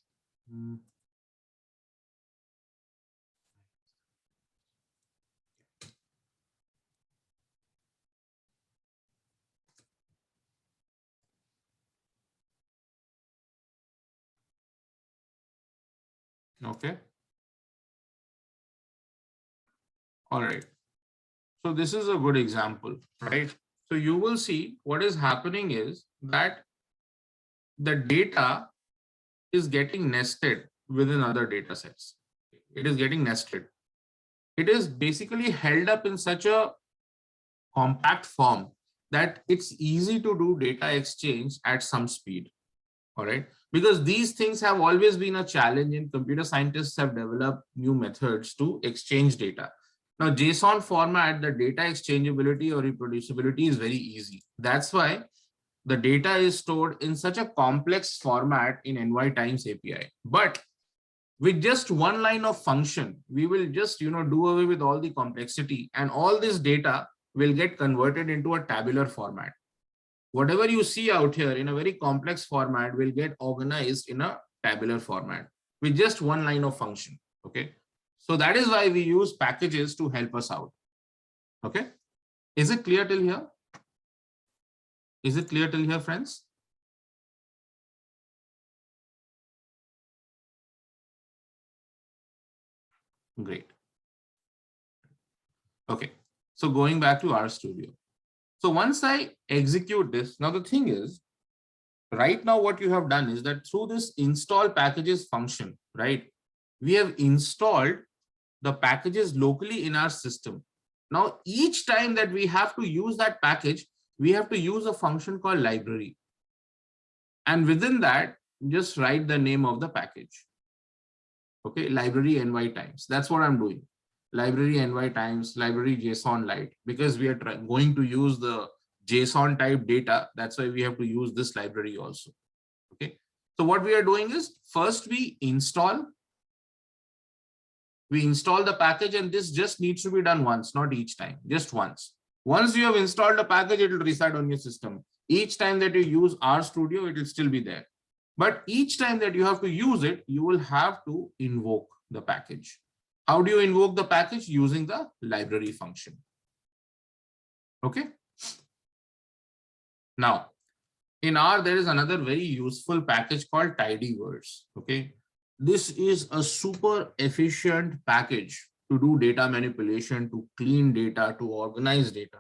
Okay. All right. So this is a good example, right? So you will see what is happening is that the data is getting nested within other data sets. It is getting nested. It is basically held up in such a compact form that it's easy to do data exchange at some speed. All right. Because these things have always been a challenge, and computer scientists have developed new methods to exchange data. Now, JSON format, the data exchangeability or reproducibility is very easy. That's why the data is stored in such a complex format in NY Times API. But with just one line of function, we will just, do away with all the complexity, and all this data will get converted into a tabular format. Whatever you see out here in a very complex format will get organized in a tabular format with just one line of function. Okay. So that is why we use packages to help us out. Okay. Is it clear till here? Is it clear till here, friends? Great. Okay. So going back to RStudio. So once I execute this, now the thing is, right now what you have done is that through this install packages function, right, we have installed the packages locally in our system. Now, each time that we have to use that package, we have to use a function called library. And within that, just write the name of the package. Okay, library ny times. That's what I'm doing. Library ny times library JSON light, because we are going to use the JSON type data. That's why we have to use this library also. Okay. So what we are doing is, first we install the package, and this just needs to be done once, not each time, just once. Once you have installed the package, it will reside on your system. Each time that you use RStudio, it will still be there. But each time that you have to use it, you will have to invoke the package. How do you invoke the package? Using the library function. Okay. Now, in R, there is another very useful package called tidyverse. Okay. This is a super efficient package to do data manipulation, to clean data, to organize data.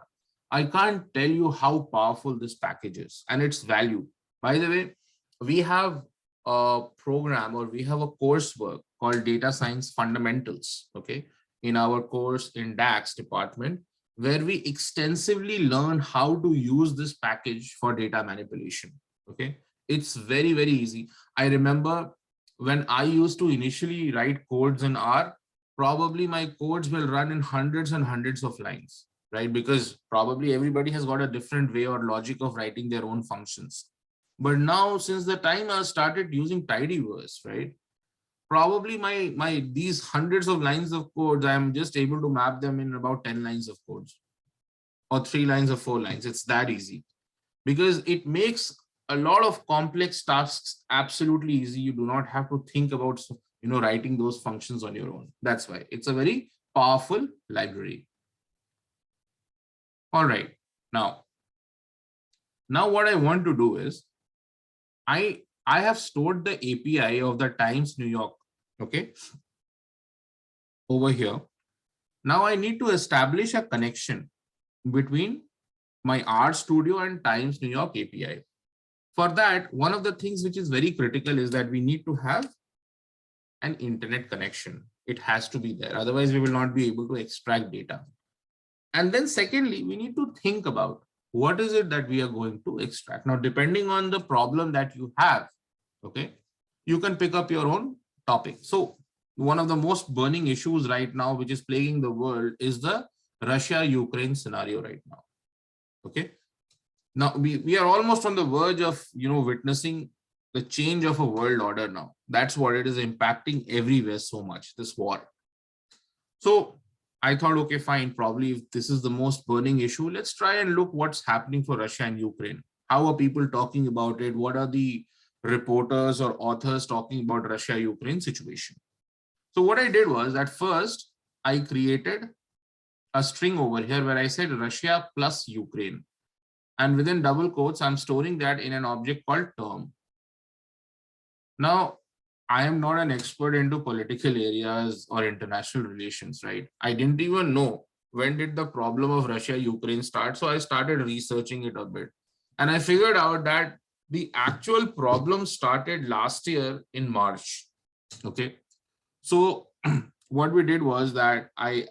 I can't tell you how powerful this package is and its value. By the way, we have a program, or we have a coursework called Data Science Fundamentals, okay, in our course in DACSS department, where we extensively learn how to use this package for data manipulation. Okay, it's very, very easy. I remember when I used to initially write codes in R, probably my codes will run in hundreds and hundreds of lines, right? Because probably everybody has got a different way or logic of writing their own functions. But now, since the time I started using tidyverse, right, probably these hundreds of lines of codes, I'm just able to map them in about 10 lines of codes, or 3 lines or 4 lines. It's that easy, because it makes a lot of complex tasks absolutely easy. You do not have to think about, writing those functions on your own. That's why it's a very powerful library. All right. Now what I want to do is, I have stored the API of the Times New York, okay, over here. Now I need to establish a connection between my RStudio and Times New York API. For that, one of the things which is very critical is that we need to have an internet connection. It has to be there. Otherwise, we will not be able to extract data. And then secondly, we need to think about what is it that we are going to extract. Now, depending on the problem that you have, okay, you can pick up your own topic. So one of the most burning issues right now, which is plaguing the world, is the Russia-Ukraine scenario right now. Okay. Now we are almost on the verge of, witnessing the change of a world order now. That's what it is, impacting everywhere so much, this war. So I thought, okay, fine, probably if this is the most burning issue, let's try and look what's happening for Russia and Ukraine. How are people talking about it? What are the reporters or authors talking about Russia-Ukraine situation? So what I did was, at first, I created a string over here where I said Russia plus Ukraine. And within double quotes, I'm storing that in an object called term. Now, I am not an expert into political areas or international relations, right? I didn't even know when did the problem of Russia-Ukraine start. So I started researching it a bit. And I figured out that the actual problem started last year in March. Okay. So what I did was that I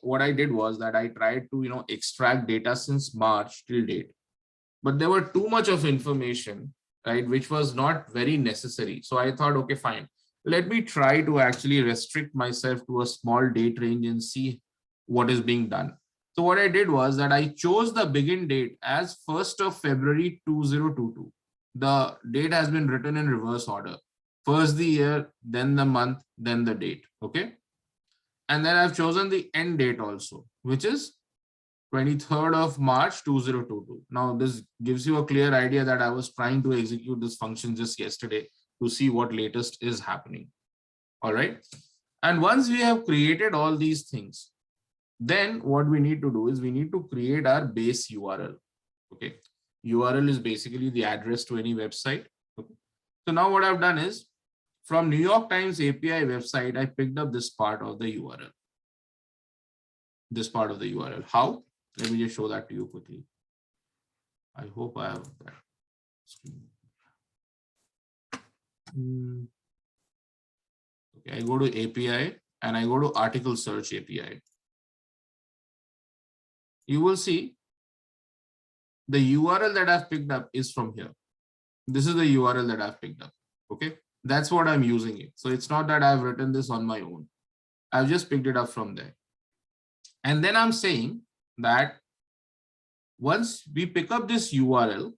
tried to, extract data since March till date. But there were too much of information, right, which was not very necessary. So I thought, okay, fine. Let me try to actually restrict myself to a small date range and see what is being done. So what I did was that I chose the begin date as 1st of February 2022. The date has been written in reverse order. first the year, then the month, then the date. Okay. And then I've chosen the end date also, which is 23rd of March 2022. Now this gives you a clear idea that I was trying to execute this function just yesterday to see what latest is happening. All right. And once we have created all these things, then what we need to do is we need to create our base URL. Okay. URL is basically the address to any website. Okay. So now what I've done is from New York Times API website, I picked up this part of the URL. This part of the URL. How? Let me just show that to you quickly. I hope I have that screen. Okay, I go to API and I go to article search API. You will see the URL that I've picked up is from here. This is the URL that I've picked up. Okay, that's what I'm using it. So it's not that I've written this on my own. I've just picked it up from there. And then I'm saying that once we pick up this URL,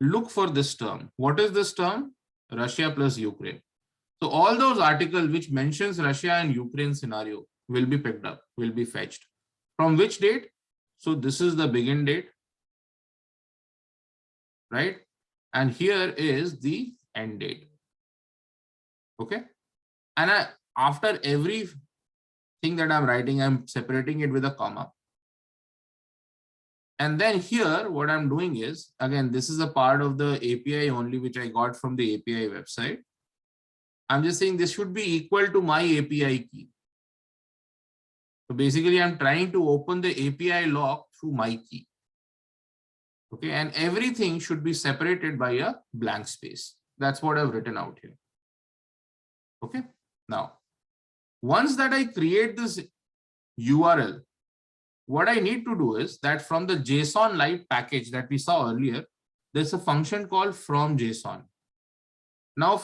look for this term. What is this term? Russia plus Ukraine. So all those articles which mentions Russia and Ukraine scenario will be picked up, will be fetched. From which date? So this is the begin date, right? And here is the end date. Okay. And after every thing that I'm writing, I'm separating it with a comma. And then here, what I'm doing is, again, this is a part of the API only, which I got from the API website. I'm just saying this should be equal to my API key. So basically, I'm trying to open the API lock through my key. Okay, and everything should be separated by a blank space. That's what I've written out here. Okay, now, once that I create this URL, what I need to do is that from the JSON Lite package that we saw earlier, there's a function called from JSON. Now,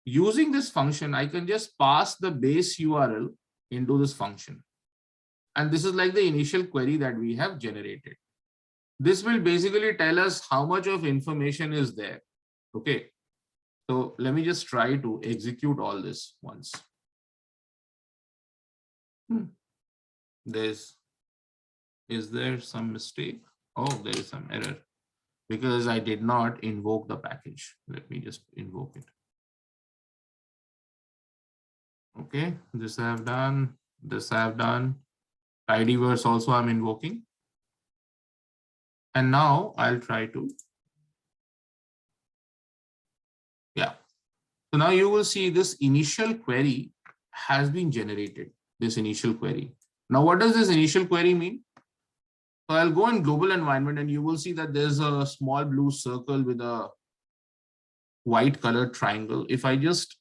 using this function, I can just pass the base URL into this function. And this is like the initial query that we have generated. This will basically tell us how much of information is there. Okay. So let me just try to execute all this once. Is there some mistake? Oh, there is some error because I did not invoke the package. Let me just invoke it. Okay, this I have done. This I have done. Tidyverse also I'm invoking. And now I'll try to. Yeah. So now you will see this initial query has been generated. This initial query. Now, what does this initial query mean? So I'll go in global environment and you will see that there's a small blue circle with a white colored triangle. If I just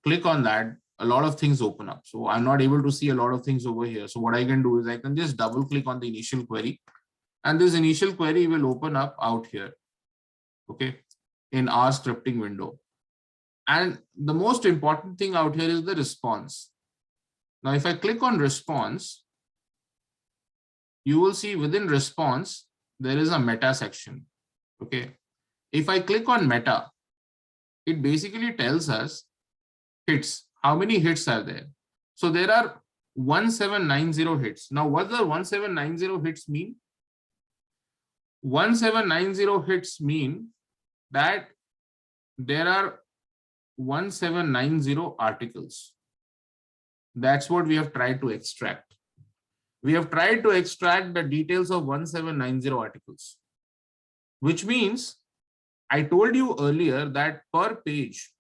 click on that, a lot of things open up. So I'm not able to see a lot of things over here. So what I can do is I can just double click on the initial query and this initial query will open up out here. Okay, in our scripting window. And the most important thing out here is the response. Now, if I click on response, you will see within response, there is a meta section. Okay. If I click on meta, it basically tells us hits. How many hits are there? So there are 1790 hits. Now, what does 1790 hits mean? 1790 hits mean that there are 1790 articles. That's what we have tried to extract. We have tried to extract the details of 1790 articles, which means I told you earlier that per page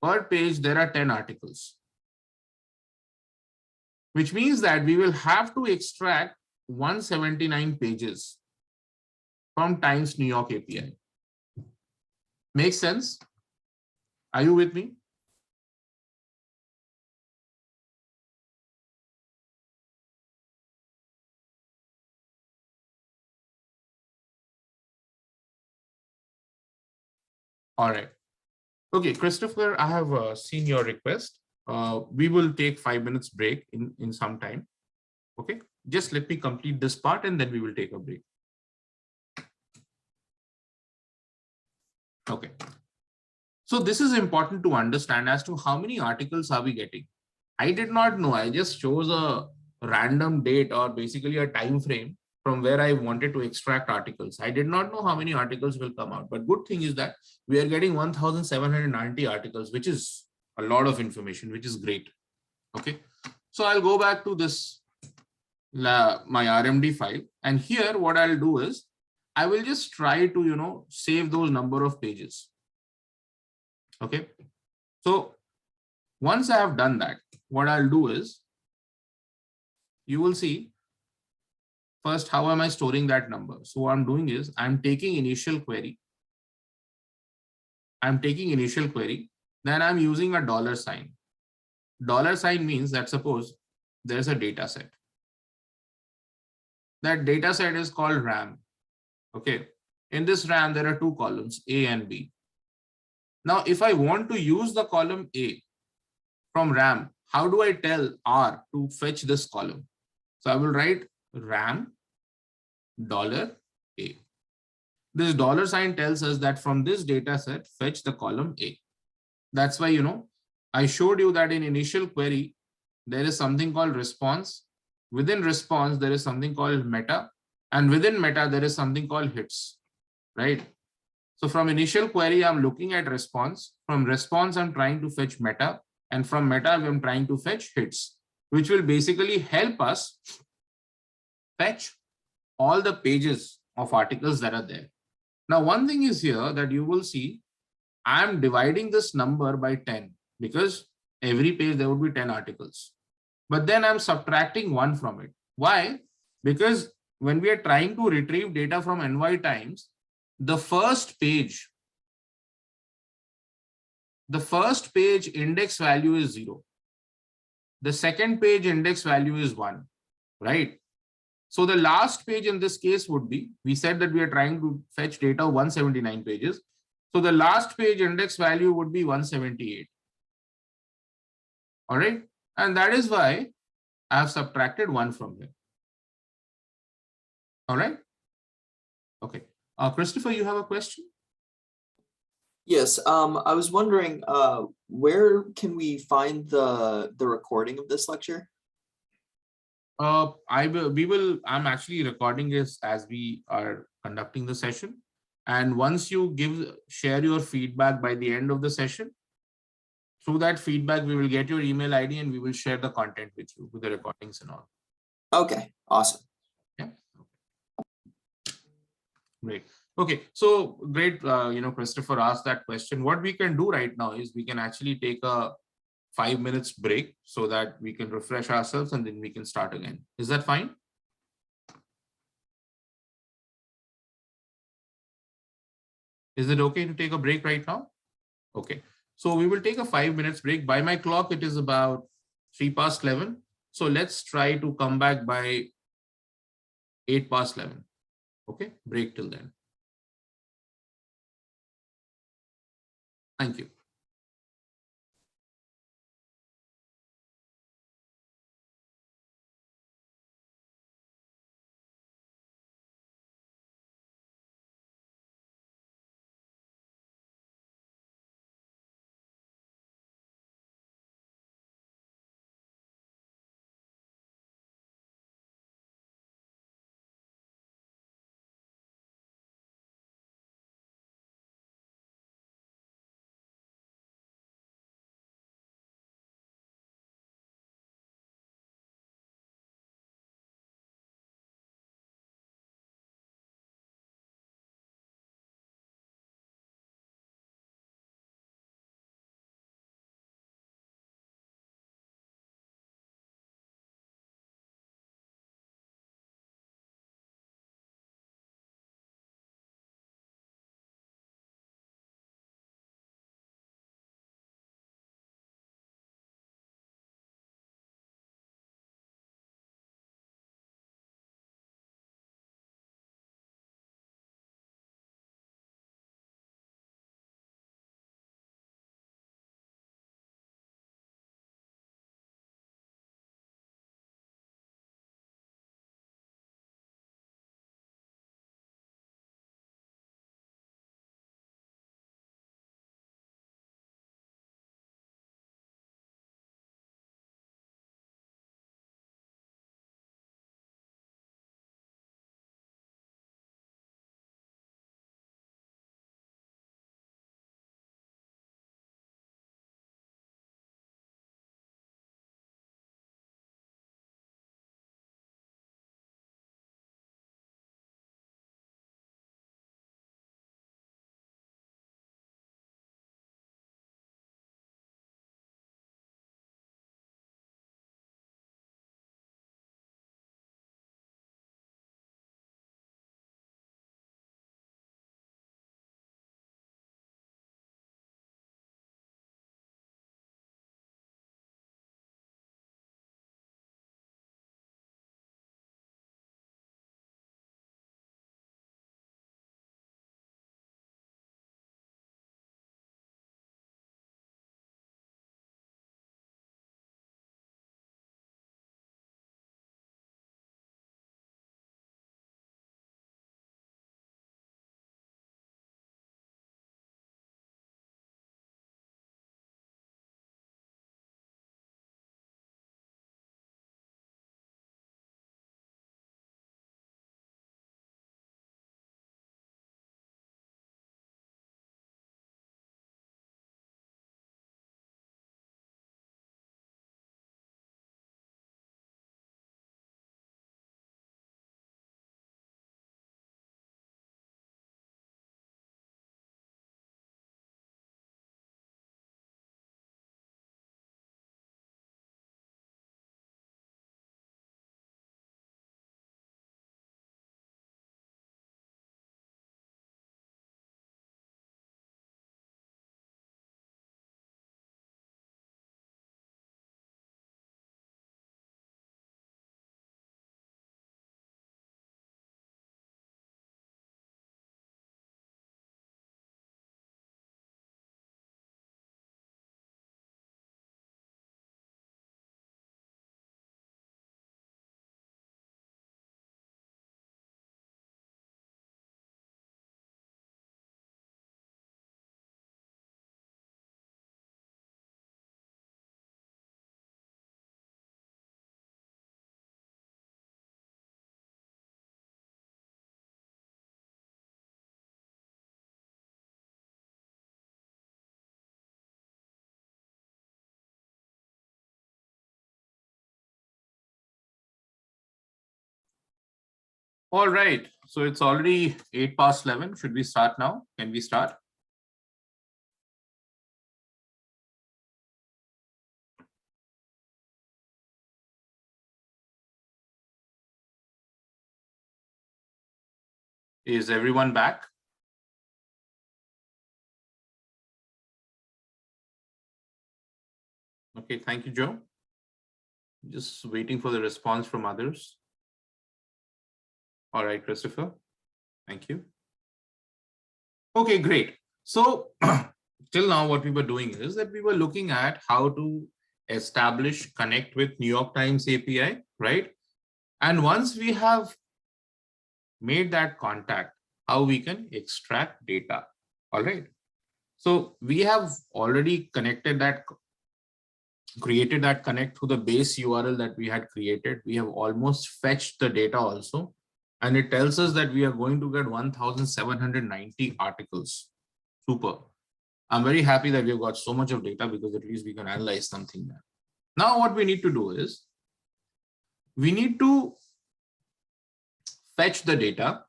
there are 10 articles, which means that we will have to extract 179 pages from Times New York API. Makes sense? Are you with me? All right. Okay, Christopher, I have seen your request. We will take 5 minutes break in some time. Okay, just let me complete this part and then we will take a break. Okay. So this is important to understand as to how many articles are we getting. I did not know. I just chose a random date or basically a time frame from where I wanted to extract articles. I did not know how many articles will come out. But good thing is that we are getting 1,790 articles, which is a lot of information, which is great. Okay. So I'll go back to this, my RMD file. And here what I'll do is I will just try to, save those number of pages. Okay. So once I have done that, what I'll do is you will see first, how am I storing that number? So what I'm doing is I'm taking initial query. Then I'm using a $sign. $sign means that suppose there's a data set. That data set is called RAM. Okay. In this RAM, there are two columns, A and B. Now, if I want to use the column A from RAM, how do I tell R to fetch this column? So I will write RAM $A. This $sign tells us that from this data set, fetch the column A. That's why, I showed you that in initial query, there is something called response. Within response, there is something called meta. And within meta, there is something called hits, right? So from initial query, I'm looking at response. From response, I'm trying to fetch meta. And from meta, I'm trying to fetch hits, which will basically help us fetch all the pages of articles that are there. Now, one thing is here that you will see, I'm dividing this number by 10 because every page there would be 10 articles. But then I'm subtracting 1 from it. Why? Because when we are trying to retrieve data from NY Times, the first page index value is 0. The second page index value is 1, right? So the last page in this case would be, we said that we are trying to fetch data 179 pages. So the last page index value would be 178. All right. And that is why I have subtracted 1 from here. All right. Okay. Christopher, you have a question? Yes, I was wondering, where can we find the recording of this lecture? I'm actually recording this as we are conducting the session. And once you share your feedback by the end of the session, through that feedback, we will get your email ID and we will share the content with you, with the recordings and all. Okay, awesome. Yeah. Great. Okay, so great. Christopher asked that question. What we can do right now is we can actually take a 5 minutes break so that we can refresh ourselves and then we can start again. Is that fine? Is it okay to take a break right now? Okay, so we will take a 5 minutes break. By my clock, it is about 11:03. So let's try to come back by 11:08. Okay, break till then. Thank you. All right, so it's already 11:08. Should we start now? Can we start? Is everyone back? Okay, thank you, Joe. Just waiting for the response from others. All right, Christopher. Thank you. Okay, great. So till now, what we were doing is that we were looking at how to establish connect with New York Times API, right? And once we have made that contact, how we can extract data. All right. So we have already connected that, created that connect to the base URL that we had created. We have almost fetched the data also. And it tells us that we are going to get 1,790 articles. Super. I'm very happy that we've got so much of data because at least we can analyze something there. Now what we need to do is we need to fetch the data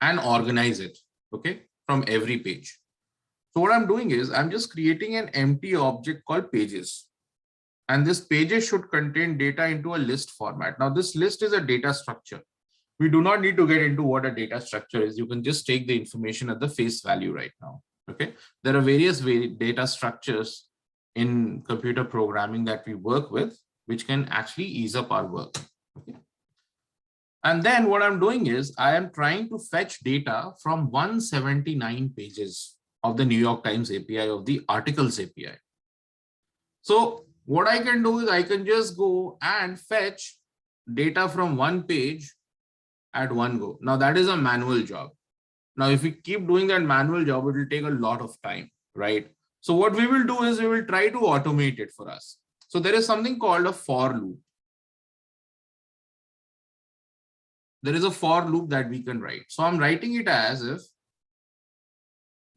and organize it, okay, from every page. So what I'm doing is I'm just creating an empty object called pages. And this pages should contain data into a list format. Now this list is a data structure. We do not need to get into what a data structure is. You can just take the information at the face value right now. Okay. There are various data structures in computer programming that we work with, which can actually ease up our work. Okay. And then what I'm doing is I am trying to fetch data from 179 pages of the New York Times API, of the articles API. So what I can do is I can just go and fetch data from one page at one go. Now that is a manual job. Now, if we keep doing that manual job, it will take a lot of time, right? So what we will do is we will try to automate it for us. So there is something called a for loop. There is a for loop that we can write. So I'm writing it as if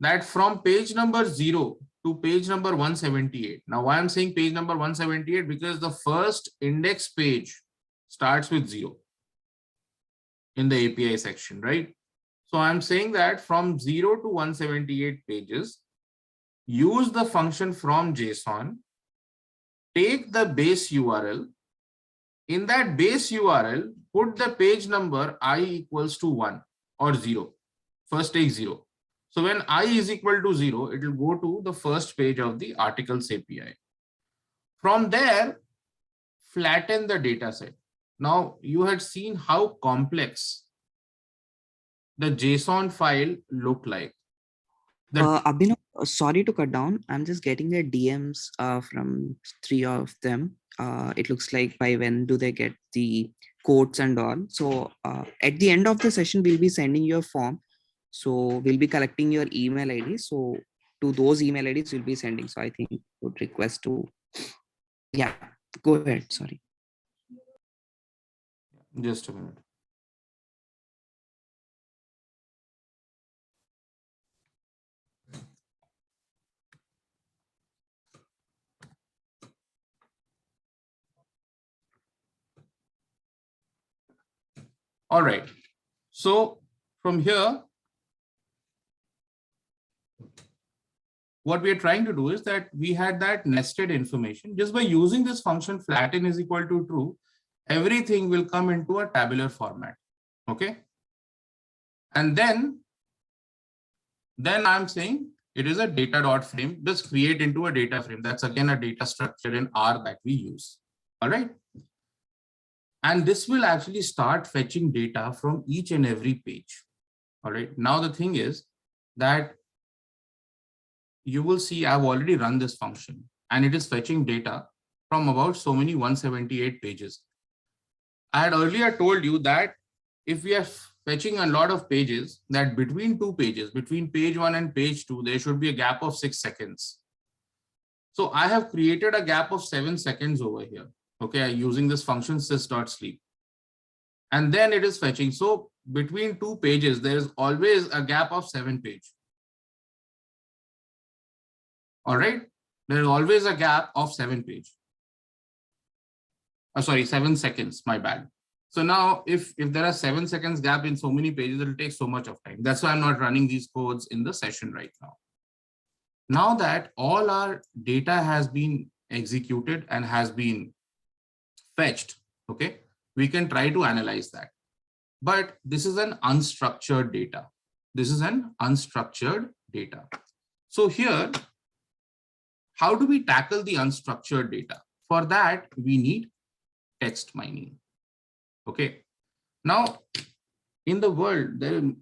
that from page number 0 to page number 178. Now, why I'm saying page number 178? Because the first index page starts with 0 in the API section, right? So I'm saying that from 0 to 178 pages, use the function from JSON, take the base URL. In that base URL, put the page number I equals to 1 or 0. First take 0. So when I is equal to 0, it will go to the first page of the articles API. From there, flatten the data set. Now you had seen how complex the JSON file look like. Abhinav, sorry to cut down. I'm just getting the DMs from 3 of them. It looks like by when do they get the quotes and all. So at the end of the session, we'll be sending you a form. So we'll be collecting your email ID. So to those email IDs, we'll be sending. So I think would request to, yeah, go ahead. Sorry. Just a minute. All right. So from here, what we are trying to do is that we had that nested information. Just by using this function flatten is equal to true, everything will come into a tabular format. Okay. And then I'm saying it is a data dot frame. Just create into a data frame. That's again a data structure in R that we use. All right. And this will actually start fetching data from each and every page. All right. Now the thing is that you will see I've already run this function and it is fetching data from about so many 178 pages. I had earlier told you that if we are fetching a lot of pages, that between two pages, between page 1 and page 2, there should be a gap of 6 seconds. So I have created a gap of 7 seconds over here. Okay, using this function sys.sleep. And then it is fetching. So between two pages, there is always a gap of 7 pages. All right, there is always a gap of 7 pages. Sorry, 7 seconds, my bad. So now if there are 7 seconds gap in so many pages, it'll take so much of time. That's why I'm not running these codes in the session right now. Now that all our data has been executed and has been fetched, okay, we can try to analyze that. But this is an unstructured data. This is an unstructured data. So here, how do we tackle the unstructured data? For that, we need text mining. Okay. Now, in the world, the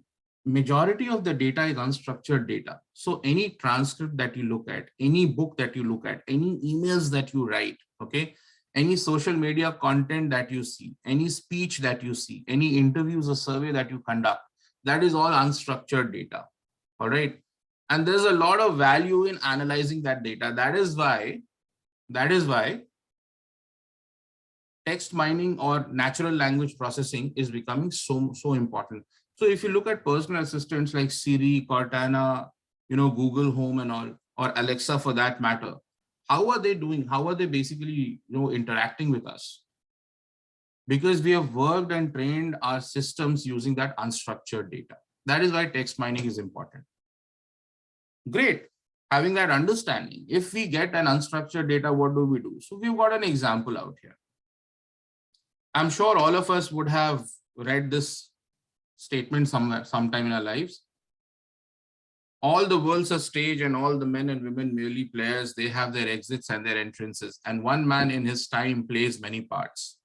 majority of the data is unstructured data. So any transcript that you look at, any book that you look at, any emails that you write, okay, any social media content that you see, any speech that you see, any interviews or survey that you conduct, that is all unstructured data. All right. And there's a lot of value in analyzing that data. That is why text mining or natural language processing is becoming so important. So if you look at personal assistants like Siri, Cortana, Google Home and all, or Alexa for that matter, how are they doing? How are they basically, interacting with us? Because we have worked and trained our systems using that unstructured data. That is why text mining is important. Great. Having that understanding, if we get an unstructured data, what do we do? So we've got an example out here. I'm sure all of us would have read this statement sometime in our lives. All the world's a stage and all the men and women merely players. They have their exits and their entrances, and one man in his time plays many parts.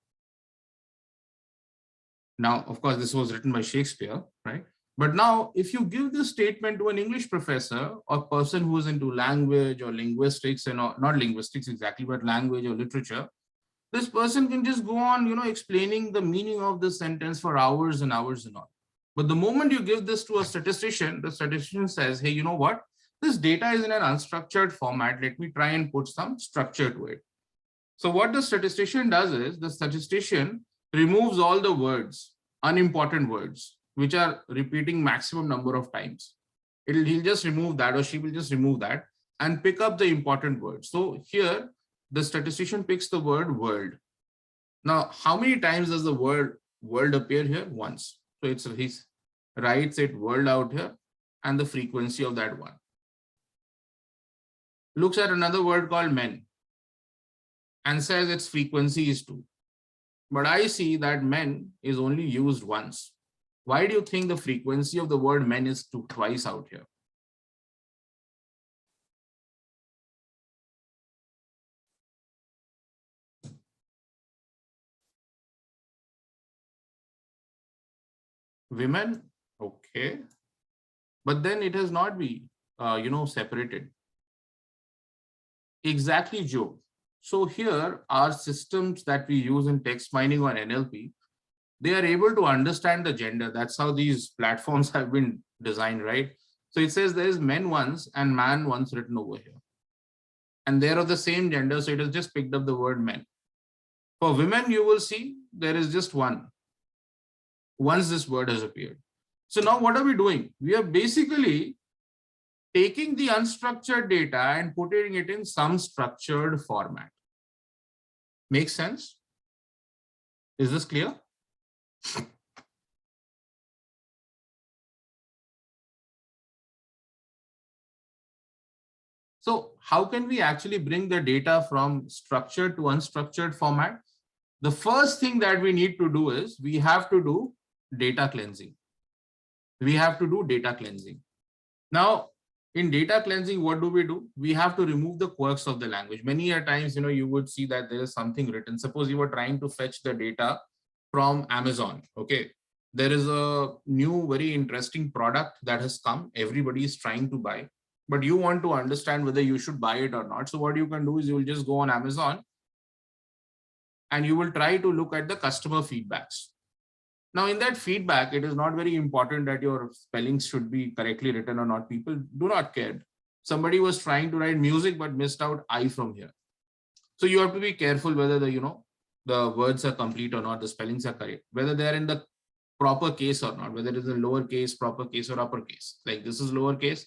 Now, of course, this was written by Shakespeare, right? But now, if you give this statement to an English professor or person who is into language or linguistics, and not linguistics exactly, but language or literature, this person can just go on, explaining the meaning of this sentence for hours and hours and all. But the moment you give this to a statistician, the statistician says, hey, you know what? This data is in an unstructured format. Let me try and put some structure to it. So what the statistician does is the statistician removes all the words, unimportant words, which are repeating maximum number of times. He'll just remove that, or she will just remove that and pick up the important words. So here, the statistician picks the word world. Now, how many times does the word world appear here? Once. So he writes it world out here and the frequency of that one. Looks at another word called men and says its frequency is 2. But I see that men is only used once. Why do you think the frequency of the word men is twice out here? Women, okay. But then it has not been, separated. Exactly, Joe. So here, our systems that we use in text mining or NLP, they are able to understand the gender. That's how these platforms have been designed, right? So it says there is men once and man once written over here. And they're of the same gender, so it has just picked up the word men. For women, you will see there is just one. Once this word has appeared. So now what are we doing? We are basically taking the unstructured data and putting it in some structured format. Makes sense? Is this clear? So how can we actually bring the data from structured to unstructured format? The first thing that we need to do is we have to do data cleansing. We have to do data cleansing. Now, in data cleansing, what do? We have to remove the quirks of the language. Many a times, you would see that there is something written. Suppose you were trying to fetch the data from Amazon. Okay. There is a new, very interesting product that has come. Everybody is trying to buy, but you want to understand whether you should buy it or not. So what you can do is you will just go on Amazon and you will try to look at the customer feedbacks. Now, in that feedback, it is not very important that your spellings should be correctly written or not. People do not care. Somebody was trying to write music, but missed out I from here. So you have to be careful whether the words are complete or not, the spellings are correct, whether they are in the proper case or not, whether it is a lower case, proper case, or uppercase. Like this is lower case,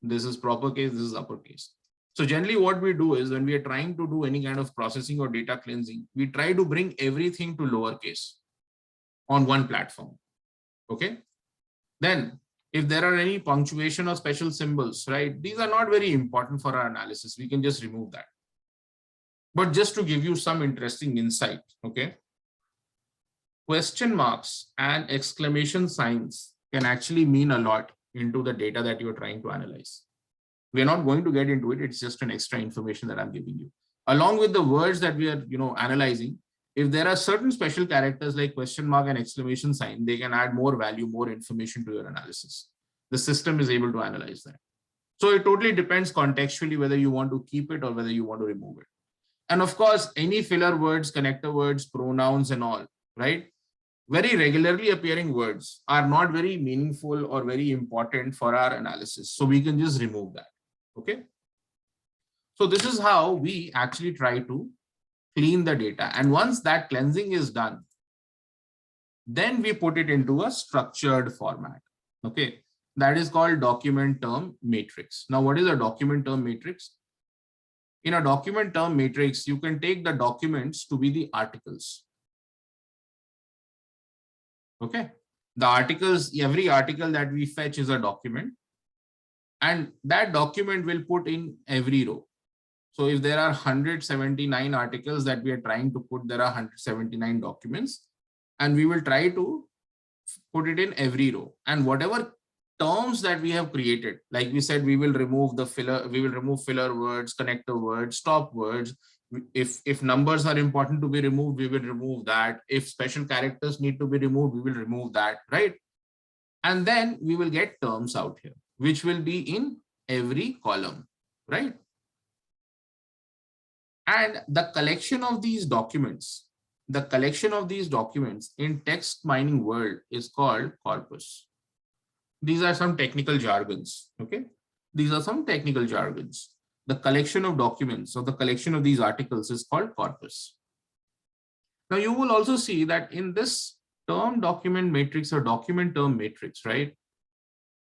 this is proper case, this is uppercase. So generally what we do is when we are trying to do any kind of processing or data cleansing, we try to bring everything to lowercase. on one platform. Okay. Then if there are any punctuation or special symbols, right, these are not very important for our analysis. We can just remove that. But just to give you some interesting insight, okay, question marks and exclamation signs can actually mean a lot into the data that you're trying to analyze. We're not going to get into it. It's just an extra information that I'm giving you. Along with the words that we are, analyzing, if there are certain special characters like question mark and exclamation sign, they can add more value, more information to your analysis. The system is able to analyze that. So it totally depends contextually whether you want to keep it or whether you want to remove it. And of course, any filler words, connector words, pronouns and all, right? Very regularly appearing words are not very meaningful or very important for our analysis. So we can just remove that. Okay. So this is how we actually try to clean the data. And once that cleansing is done, then we put it into a structured format. Okay. That is called document term matrix. Now, what is a document term matrix? In a document term matrix, you can take the documents to be the articles. Okay. The articles, every article that we fetch is a document. And that document will put in every row. So if there are 179 articles that we are trying to put, there are 179 documents, and we will try to put it in every row. And whatever terms that we have created, like we said, we will remove the filler, we will remove filler words, connector words, stop words. If numbers are important to be removed, we will remove that. If special characters need to be removed, we will remove that, right? And then we will get terms out here, which will be in every column, right? And the collection of these documents, in text mining world is called corpus. These are some technical jargons, okay? These are some technical jargons. The collection of documents or the collection of these articles is called corpus. Now you will also see that in this term document matrix or document term matrix, right?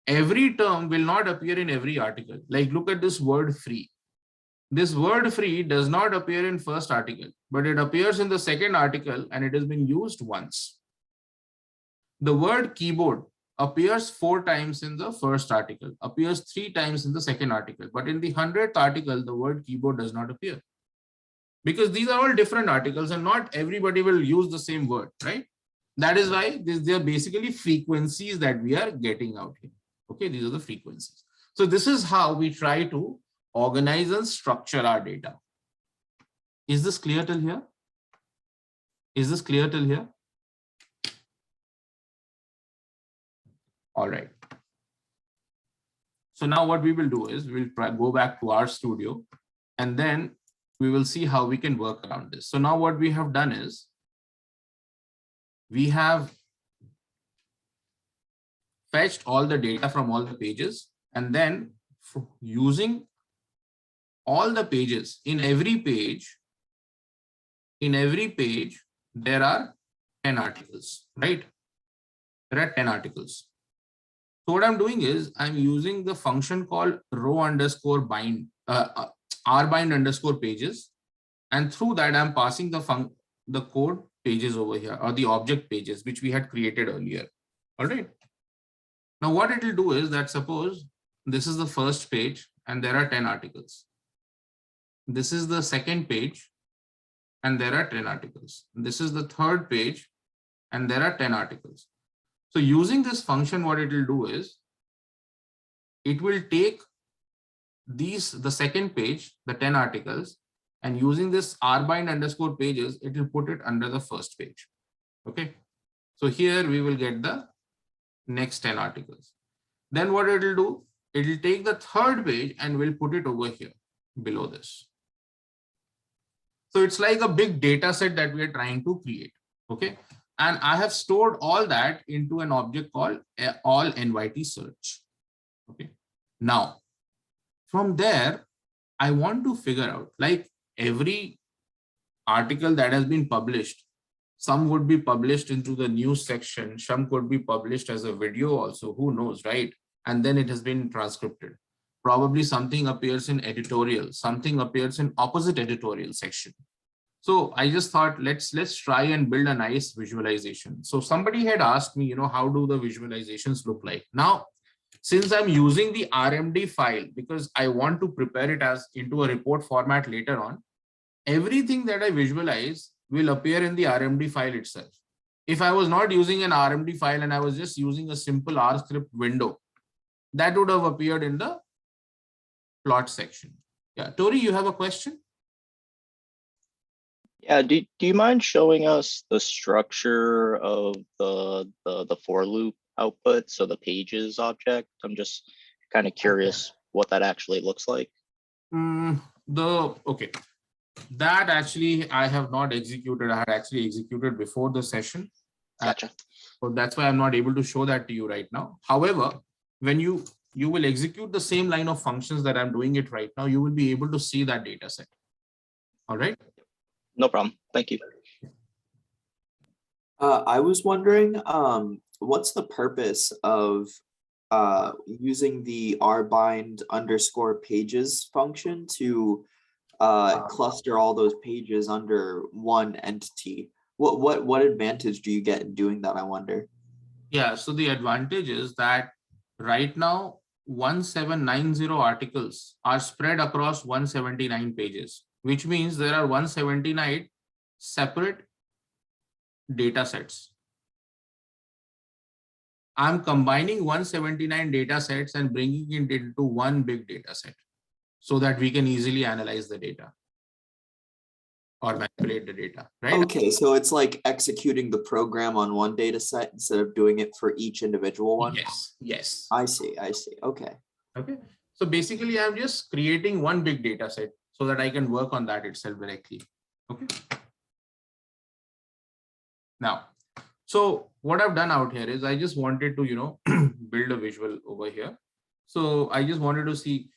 Every term will not appear in every article. Like look at this word free. This word free does not appear in first article, but it appears in the second article and it has been used once. The word keyboard appears 4 times in the first article, appears 3 times in the second article, but in the 100th article, the word keyboard does not appear. Because these are all different articles and not everybody will use the same word, right? That is why they are basically frequencies that we are getting out here. Okay, these are the frequencies. So this is how we try to organize and structure our data. Is this clear till here? Is this clear till here? All right. So now what we will do is we'll go back to our studio and then we will see how we can work around this. So now what we have done is we have fetched all the data from all the pages, and then using all the pages, in every page, there are 10 articles, right? There are 10 articles. So what I'm doing is I'm using the function called row_bind, rbind_pages. And through that, I'm passing the code pages over here, or the object pages, which we had created earlier. All right. Now what it will do is that suppose this is the first page and there are 10 articles. This is the second page and there are 10 articles. This is the third page and there are 10 articles. So using this function, what it will do is it will take the second page, the 10 articles, and using this rbind_pages, it will put it under the first page. Okay. So here we will get the next 10 articles. Then what it will do, it will take the third page and will put it over here below this. So it's like a big data set that we are trying to create. Okay. And I have stored all that into an object called all NYT search. Okay. Now, from there, I want to figure out, like every article that has been published, some would be published into the news section, some could be published as a video also, who knows, right? And then it has been transcribed. Probably something appears in editorial, something appears in opposite editorial section. So I just thought, let's try and build a nice visualization. So somebody had asked me, how do the visualizations look like? Now, since I'm using the RMD file, because I want to prepare it as into a report format later on, everything that I visualize will appear in the RMD file itself. If I was not using an RMD file and I was just using a simple R script window, that would have appeared in the plot section. Yeah, Tori, you have a question? Yeah, do you mind showing us the structure of the for loop output, so the pages object? I'm just kind of curious what that actually looks like. Okay. That actually I have not executed. I had actually executed before the session. Gotcha. So that's why I'm not able to show that to you right now. However, when you will execute the same line of functions that I'm doing it right now, you will be able to see that data set. All right. No problem. Thank you. I was wondering, what's the purpose of using the rbind_pages function to cluster all those pages under one entity? What advantage do you get in doing that, I wonder? Yeah, so the advantage is that right now 1790 articles are spread across 179 pages, which means there are 179 separate data sets. I'm combining 179 data sets and bringing it into one big data set so that we can easily analyze the data or manipulate the data, right? Okay, so it's like executing the program on one data set instead of doing it for each individual one? Yes. I see. Okay. Okay. So basically, I'm just creating one big data set so that I can work on that itself directly. Okay. Now, so what I've done out here is I just wanted to, build a visual over here. So I just wanted to see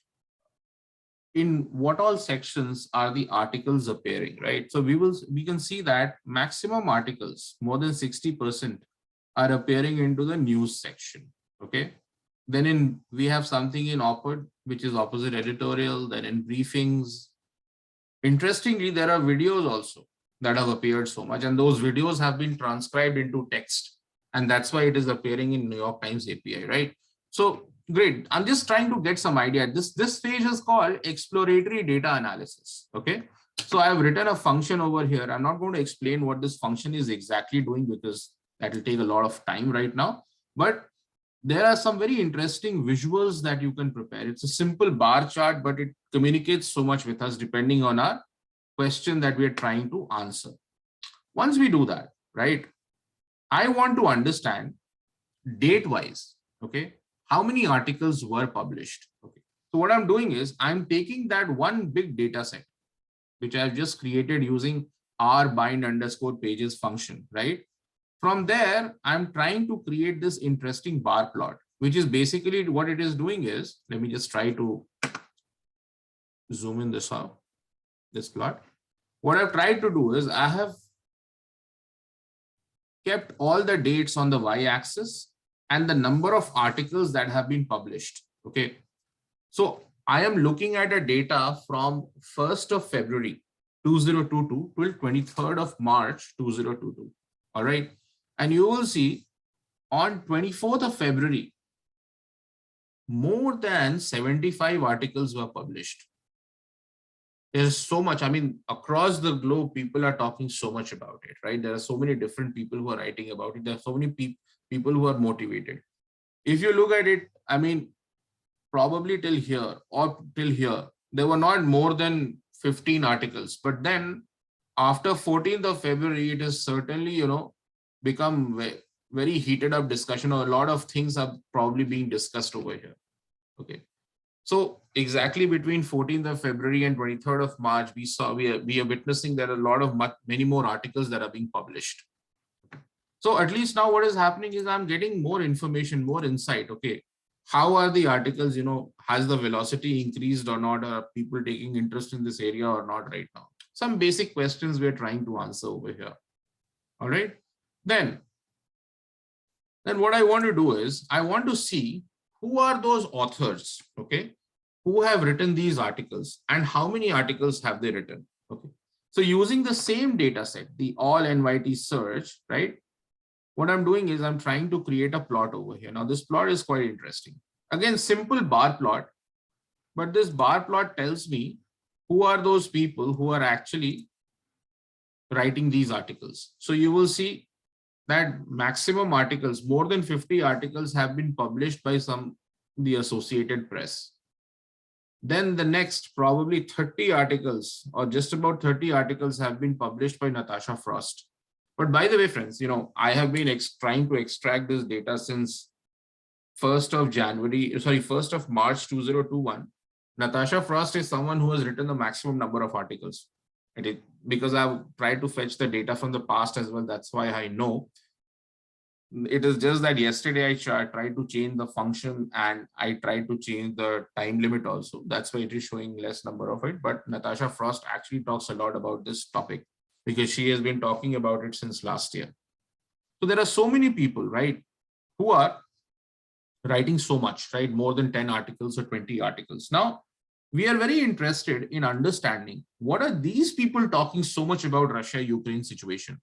in what all sections are the articles appearing, right? So we can see that maximum articles, more than 60%, are appearing into the news section. Okay. Then we have something in op-ed, which is opposite editorial, then in briefings. Interestingly, there are videos also that have appeared so much, and those videos have been transcribed into text, and that's why it is appearing in New York Times API, right? So great. I'm just trying to get some idea. This page is called exploratory data analysis. Okay. So I have written a function over here. I'm not going to explain what this function is exactly doing because that will take a lot of time right now. But there are some very interesting visuals that you can prepare. It's a simple bar chart, but it communicates so much with us depending on our question that we are trying to answer. Once we do that, right, I want to understand date-wise, okay, how many articles were published. Okay. So what I'm doing is I'm taking that one big data set, which I've just created using rbind_pages function, right? From there, I'm trying to create this interesting bar plot, which is basically what it is doing is, let me just try to zoom in this out, this plot. What I've tried to do is I have kept all the dates on the y-axis and the number of articles that have been published. Okay. So I am looking at a data from 1st of February 2022 till 23rd of March 2022. All right. And you will see on 24th of February, more than 75 articles were published. There's so much, I mean, across the globe, people are talking so much about it, right? There are so many different people who are writing about it. There are so many people who are motivated. If you look at it, I mean, probably till here, there were not more than 15 articles. But then after 14th of February, it has certainly, become very heated up discussion, or a lot of things are probably being discussed over here. Okay. So exactly between 14th of February and 23rd of March, we are witnessing that a lot of many more articles that are being published. So at least now what is happening is I'm getting more information, more insight. Okay. How are the articles, has the velocity increased or not? Are people taking interest in this area or not right now? Some basic questions we're trying to answer over here. All right. Then what I want to do is I want to see who are those authors, okay, who have written these articles and how many articles have they written. Okay. So using the same data set, the all NYT search, right? What I'm doing is I'm trying to create a plot over here. Now this plot is quite interesting. Again, simple bar plot, but this bar plot tells me who are those people who are actually writing these articles. So you will see that maximum articles, more than 50 articles have been published by the Associated Press. Then the next probably 30 articles or just about 30 articles have been published by Natasha Frost. But by the way, friends, I have been trying to extract this data since 1st of March 2021. Natasha Frost is someone who has written the maximum number of articles. Because I've tried to fetch the data from the past as well. That's why I know. It is just that yesterday I tried to change the function and I tried to change the time limit also. That's why it is showing less number of it. But Natasha Frost actually talks a lot about this topic because she has been talking about it since last year. So there are so many people, right, who are writing so much, right? More than 10 articles or 20 articles. Now, we are very interested in understanding what are these people talking so much about Russia-Ukraine situation.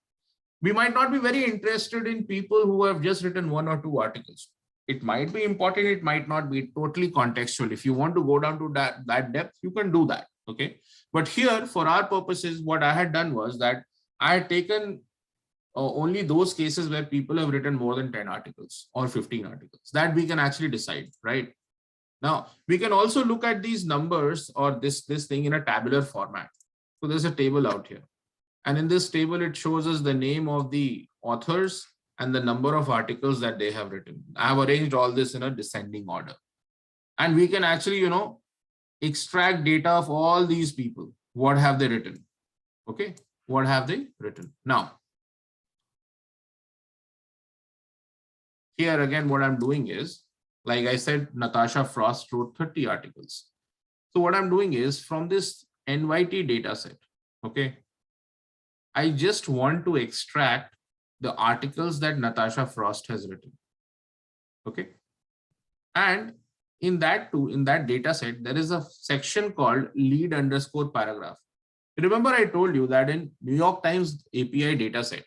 We might not be very interested in people who have just written 1 or 2 articles. It might be important, it might not be totally contextual. If you want to go down to that depth, you can do that, okay? But here, for our purposes, what I had done was that I had taken only those cases where people have written more than 10 articles or 15 articles that we can actually decide, right? Now, we can also look at these numbers or this thing in a tabular format. So there's a table out here. And in this table, it shows us the name of the authors and the number of articles that they have written. I have arranged all this in a descending order. And we can actually, extract data of all these people. What have they written? Okay, what have they written? Now, here again, what I'm doing is, like I said, Natasha Frost wrote 30 articles. So what I'm doing is from this NYT data set, okay, I just want to extract the articles that Natasha Frost has written. Okay. And in that data set, there is a section called lead_paragraph. Remember, I told you that in New York Times API data set,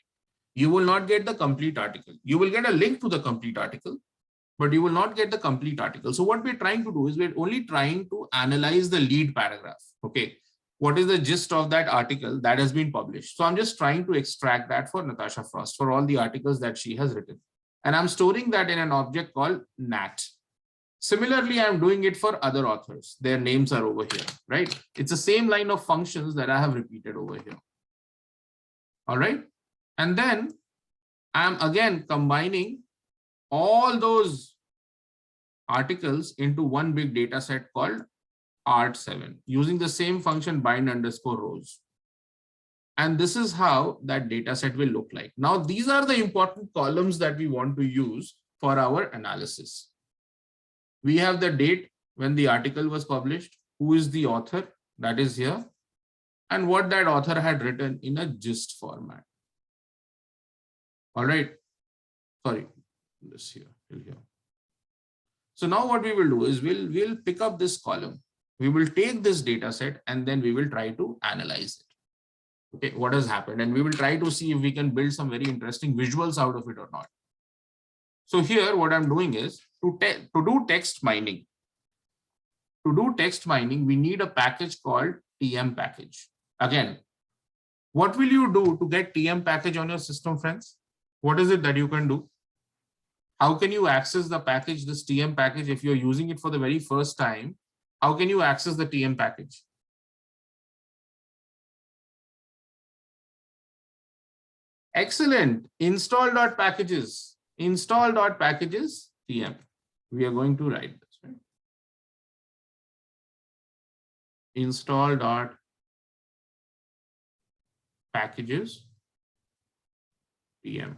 you will not get the complete article. You will get a link to the complete article, but you will not get the complete article. So what we're trying to do is we're only trying to analyze the lead paragraph. Okay. What is the gist of that article that has been published? So I'm just trying to extract that for Natasha Frost for all the articles that she has written. And I'm storing that in an object called NAT. Similarly, I'm doing it for other authors. Their names are over here, right? It's the same line of functions that I have repeated over here. All right. And then I'm again combining all those articles into one big data set called art7 using the same function bind_rows. And this is how that data set will look like. Now, these are the important columns that we want to use for our analysis. We have the date when the article was published, who is the author, that is here, and what that author had written in a gist format. All right. Sorry, this here, till here. So now what we will do is we'll pick up this column. We will take this data set and then we will try to analyze it. Okay, what has happened? And we will try to see if we can build some very interesting visuals out of it or not. So here, what I'm doing is to do text mining. To do text mining, we need a package called TM package. Again, what will you do to get TM package on your system, friends? What is it that you can do? How can you access the package, this TM package, if you're using it for the very first time? How can you access the TM package? Excellent. Install.packages. Install.packages TM. We are going to write this, right? Install.packages TM.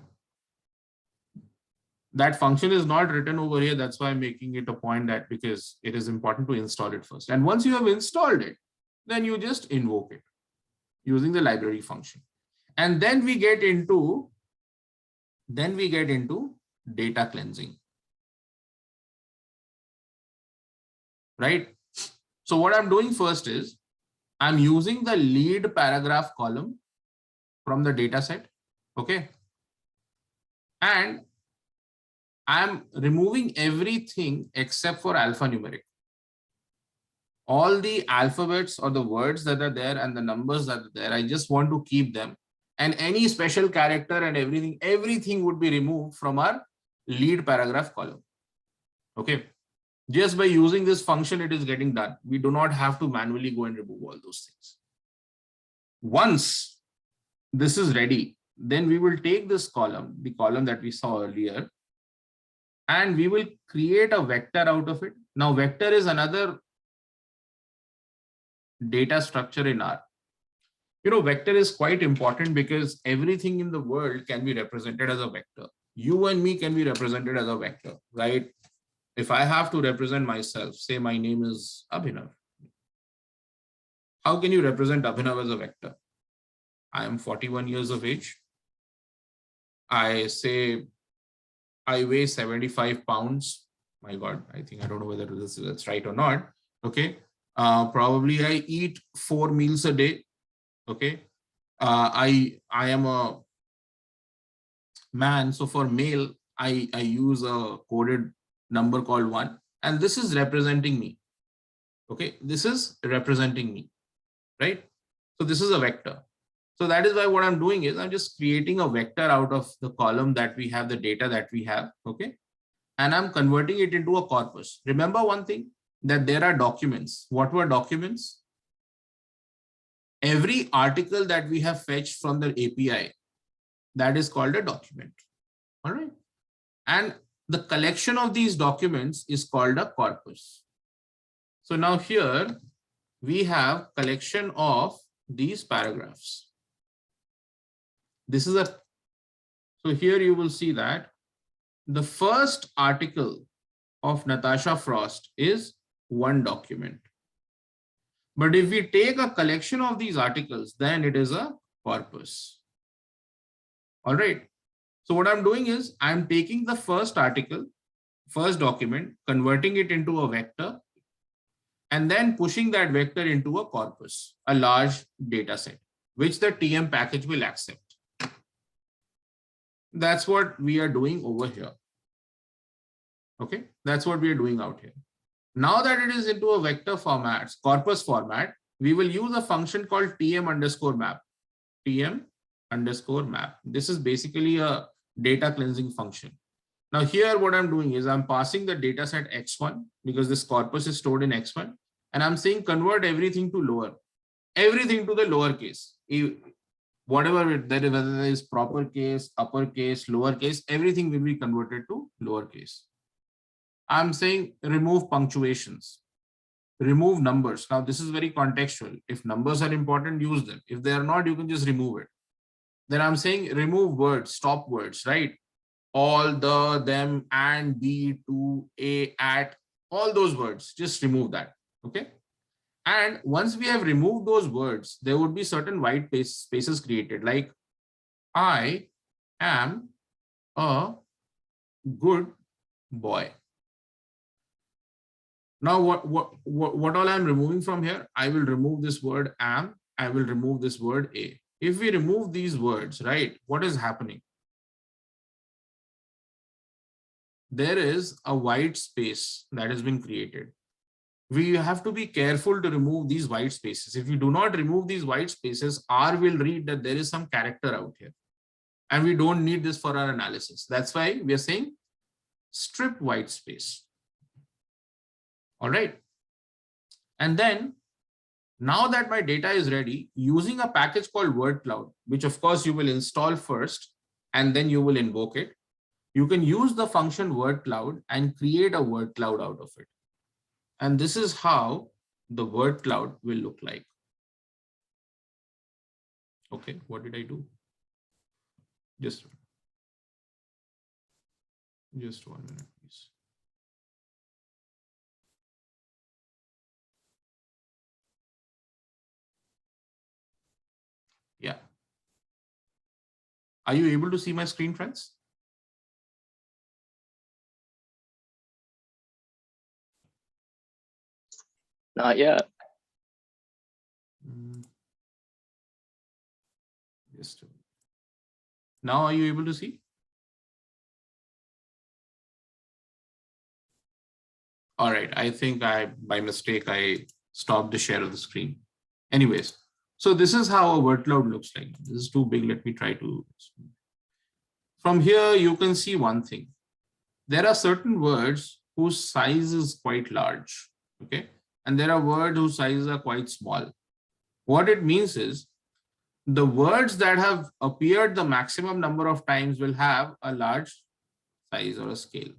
That function is not written over here. That's why I'm making it a point that because it is important to install it first. And once you have installed it, then you just invoke it using the library function. And then we get into data cleansing. Right? So what I'm doing first is I'm using the lead paragraph column from the data set. Okay. And I'm removing everything except for alphanumeric. All the alphabets or the words that are there and the numbers that are there, I just want to keep them. And any special character and everything would be removed from our lead paragraph column. Okay. Just by using this function, it is getting done. We do not have to manually go and remove all those things. Once this is ready, then we will take this column, the column that we saw earlier, and we will create a vector out of it. Now, vector is another data structure in R. Vector is quite important because everything in the world can be represented as a vector. You and me can be represented as a vector, right? If I have to represent myself, say my name is Abhinav. How can you represent Abhinav as a vector? I am 41 years of age. I say I weigh 75 pounds. My God, I don't know whether that's right or not. Okay. Probably I eat 4 meals a day. Okay. I am a man. So for male, I use a coded number called 1. And this is representing me. Okay. This is representing me. Right. So this is a vector. So that is why what I'm doing is I'm just creating a vector out of the column that we have, the data that we have. Okay. And I'm converting it into a corpus. Remember one thing, that there are documents. What were documents? Every article that we have fetched from the API, that is called a document. All right. And the collection of these documents is called a corpus. So now here we have collection of these paragraphs. This is so here you will see that the first article of Natasha Frost is one document. But if we take a collection of these articles, then it is a corpus. All right. So what I'm doing is I'm taking the first article, first document, converting it into a vector, and then pushing that vector into a corpus, a large data set, which the TM package will accept. That's what we are doing over here. Okay, that's what we are doing out here. Now that it is into a vector format, corpus format, we will use a function called tm_map. tm_map. This is basically a data cleansing function. Now here what I'm doing is I'm passing the data set x1 because this corpus is stored in x1, and I'm saying convert everything to lower, everything to the lower case. Whatever whether it is proper case, uppercase, lowercase, everything will be converted to lowercase. I'm saying remove punctuations, remove numbers. Now this is very contextual. If numbers are important, use them. If they are not, you can just remove it. Then I'm saying remove words, stop words, right? All, the, them, and, the, to, a, at, all those words, just remove that. Okay. And once we have removed those words, there would be certain white spaces created, like I am a good boy. Now, what all I'm removing from here? I will remove this word am. I will remove this word a. If we remove these words, right, what is happening? There is a white space that has been created. We have to be careful to remove these white spaces. If you do not remove these white spaces, R will read that there is some character out here. And we don't need this for our analysis. That's why we are saying strip white space. All right. And then now that my data is ready, using a package called word cloud, which of course you will install first, and then you will invoke it. You can use the function word cloud and create a word cloud out of it. And this is how the word cloud will look like. Okay, what did I do? Just 1 minute, please. Yeah. Are you able to see my screen, friends? Not yet. Just now, are you able to see? All right, I think by mistake, I stopped the share of the screen. Anyways, so this is how a word cloud looks like. This is too big. Let me try to. From here, you can see one thing. There are certain words whose size is quite large, okay? And there are words whose sizes are quite small. What it means is the words that have appeared the maximum number of times will have a large size or a scale.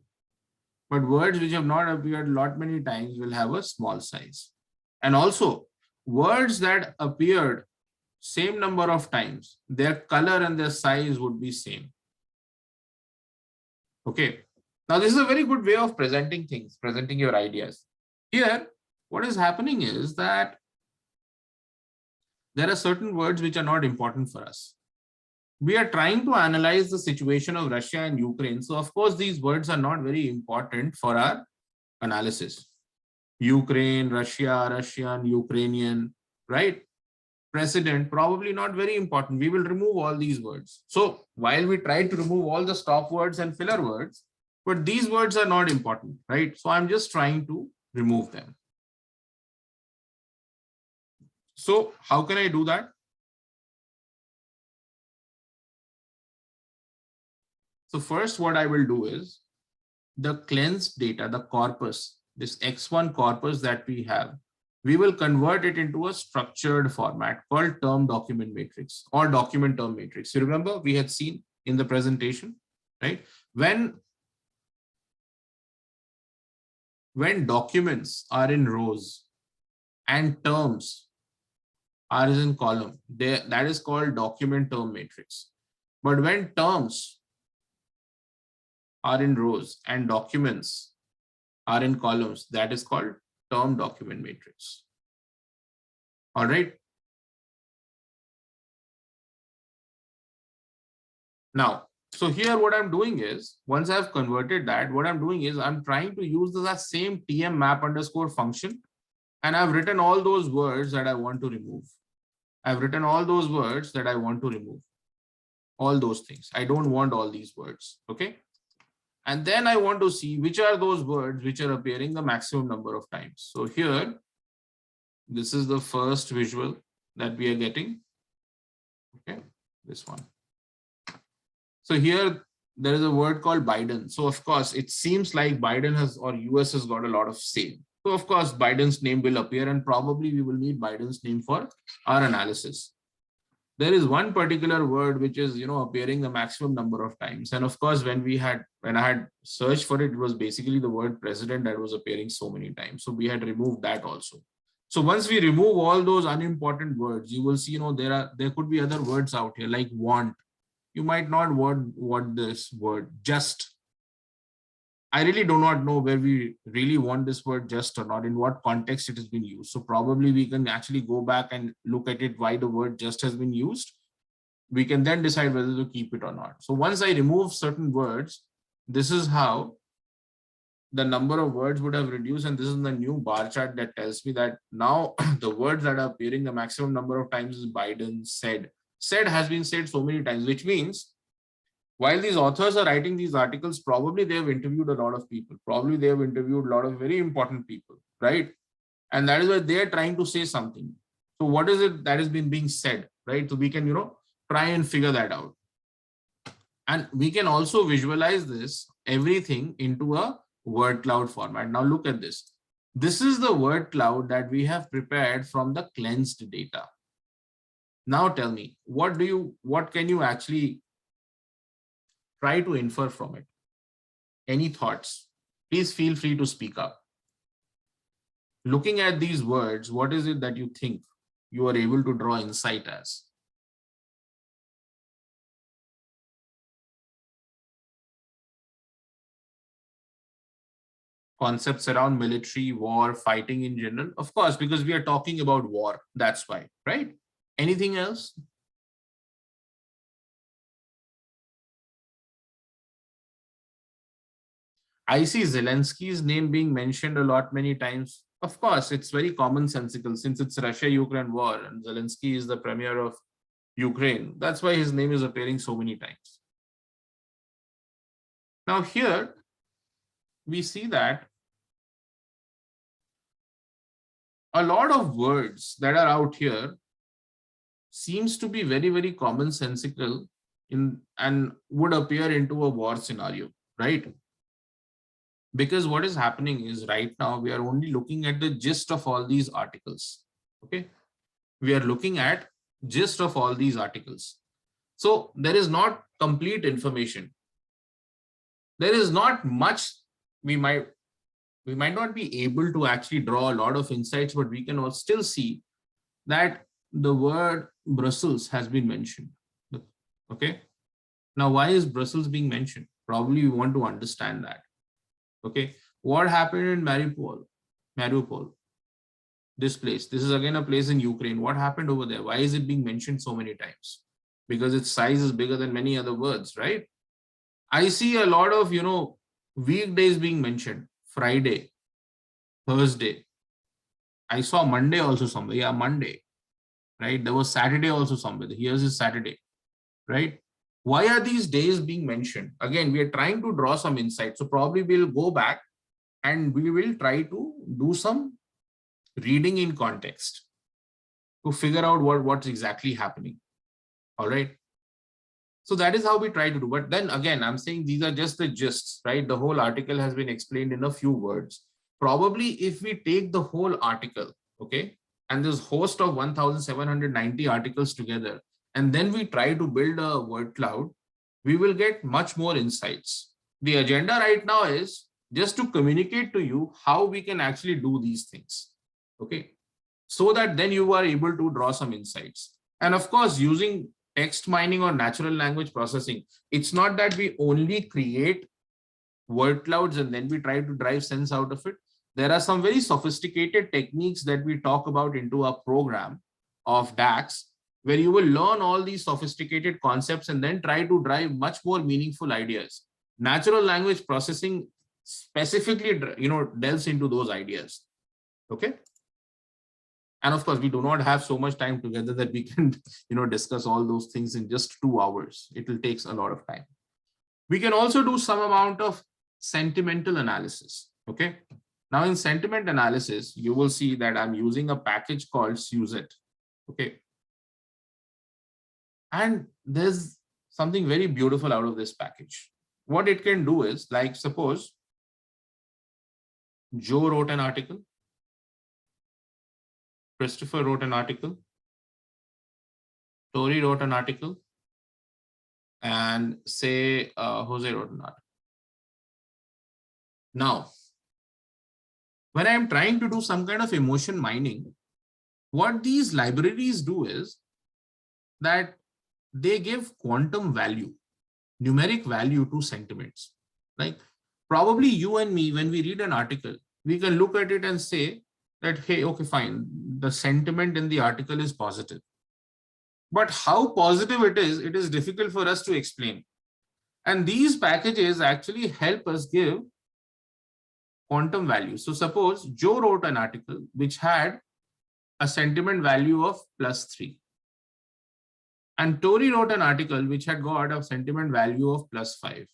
But words which have not appeared many times will have a small size. And also words that appeared same number of times, their color and their size would be same. Okay. Now this is a very good way of presenting things, presenting your ideas. Here, what is happening is that there are certain words which are not important for us. We are trying to analyze the situation of Russia and Ukraine. So of course, these words are not very important for our analysis. Ukraine, Russia, Russian, Ukrainian, right? President, probably not very important. We will remove all these words. So while we try to remove all the stop words and filler words, but these words are not important, right? So I'm just trying to remove them. So how can I do that? So first, what I will do is the cleansed data, the corpus, this X1 corpus that we have, we will convert it into a structured format called term document matrix or document term matrix. You remember we had seen in the presentation, right? When documents are in rows and terms are in column, that is called document term matrix. But when terms are in rows and documents are in columns, that is called term document matrix. All right. Now, so here what I'm doing is, once I've converted that, what I'm doing is I'm trying to use the same tm map underscore function, and I've written all those words that I want to remove. I've written all those words that I want to remove. All those things. I don't want all these words. Okay. And then I want to see which are those words which are appearing the maximum number of times. So here, this is the first visual that we are getting. Okay, this one. So here, there is a word called Biden. So of course, it seems like Biden has, or US has got a lot of say. So of course, Biden's name will appear, and probably we will need Biden's name for our analysis. There is one particular word which is, appearing the maximum number of times. And of course, when I had searched for it, it was basically the word president that was appearing so many times. So we had removed that also. So once we remove all those unimportant words, you will see, there could be other words out here like want. You might not want this word just. I really do not know where we really want this word just or not, in what context it has been used. So probably we can actually go back and look at it, why the word just has been used. We can then decide whether to keep it or not. So once I remove certain words, this is how the number of words would have reduced. And this is the new bar chart that tells me that now the words that are appearing the maximum number of times is Biden, said. Said has been said so many times, which means while these authors are writing these articles, probably they have interviewed a lot of people. Probably they have interviewed a lot of very important people, right? And that is why they are trying to say something. So what is it that has been being said, right? So we can, try and figure that out. And we can also visualize this, everything into a word cloud format. Now look at this. This is the word cloud that we have prepared from the cleansed data. Now tell me, what can you actually try to infer from it? Any thoughts? Please feel free to speak up. Looking at these words, what is it that you think you are able to draw insight as? Concepts around military, war, fighting in general? Of course, because we are talking about war. That's why, right? Anything else? I see Zelensky's name being mentioned a lot, many times. Of course, it's very commonsensical since it's Russia-Ukraine war and Zelensky is the premier of Ukraine. That's why his name is appearing so many times. Now here we see that a lot of words that are out here seems to be very, very commonsensical and would appear into a war scenario, right? Because what is happening is right now we are only looking at the gist of all these articles. Okay, we are looking at gist of all these articles. So there is not complete information. There is not much. We might not be able to actually draw a lot of insights, but we can still see that the word Brussels has been mentioned. Okay. Now, why is Brussels being mentioned? Probably we want to understand that. Okay. What happened in Mariupol? This place. This is again a place in Ukraine. What happened over there? Why is it being mentioned so many times? Because its size is bigger than many other words, right? I see a lot of, weekdays being mentioned. Friday, Thursday. I saw Monday also somewhere. Yeah, Monday. Right? There was Saturday also somewhere. Here's is Saturday. Right? Why are these days being mentioned? Again, we are trying to draw some insight. So probably we'll go back and we will try to do some reading in context to figure out what's exactly happening. All right. So that is how we try to do. But then again, I'm saying these are just the gists, right? The whole article has been explained in a few words. Probably if we take the whole article, okay, and this host of 1,790 articles together, and then we try to build a word cloud, we will get much more insights. The agenda right now is just to communicate to you how we can actually do these things, okay, so that then you are able to draw some insights. And of course, using text mining or natural language processing, it's not that we only create word clouds and then we try to drive sense out of it. There are some very sophisticated techniques that we talk about into our program of DACSS, where you will learn all these sophisticated concepts and then try to drive much more meaningful ideas. Natural language processing specifically, delves into those ideas. Okay. And of course, we do not have so much time together that we can, discuss all those things in just 2 hours. It will take a lot of time. We can also do some amount of sentimental analysis. Okay. Now in sentiment analysis, you will see that I'm using a package called SUSET. Okay. And there's something very beautiful out of this package. What it can do is, like, suppose Joe wrote an article, Christopher wrote an article, Tori wrote an article, and say Jose wrote an article. Now, when I'm trying to do some kind of emotion mining, what these libraries do is that they give quantum value, numeric value to sentiments. Like probably you and me, when we read an article, we can look at it and say that, hey, okay, fine, the sentiment in the article is positive. But how positive it is difficult for us to explain. And these packages actually help us give quantum value. So suppose Joe wrote an article which had a sentiment value of +3. And Tori wrote an article which had got a sentiment value of +5.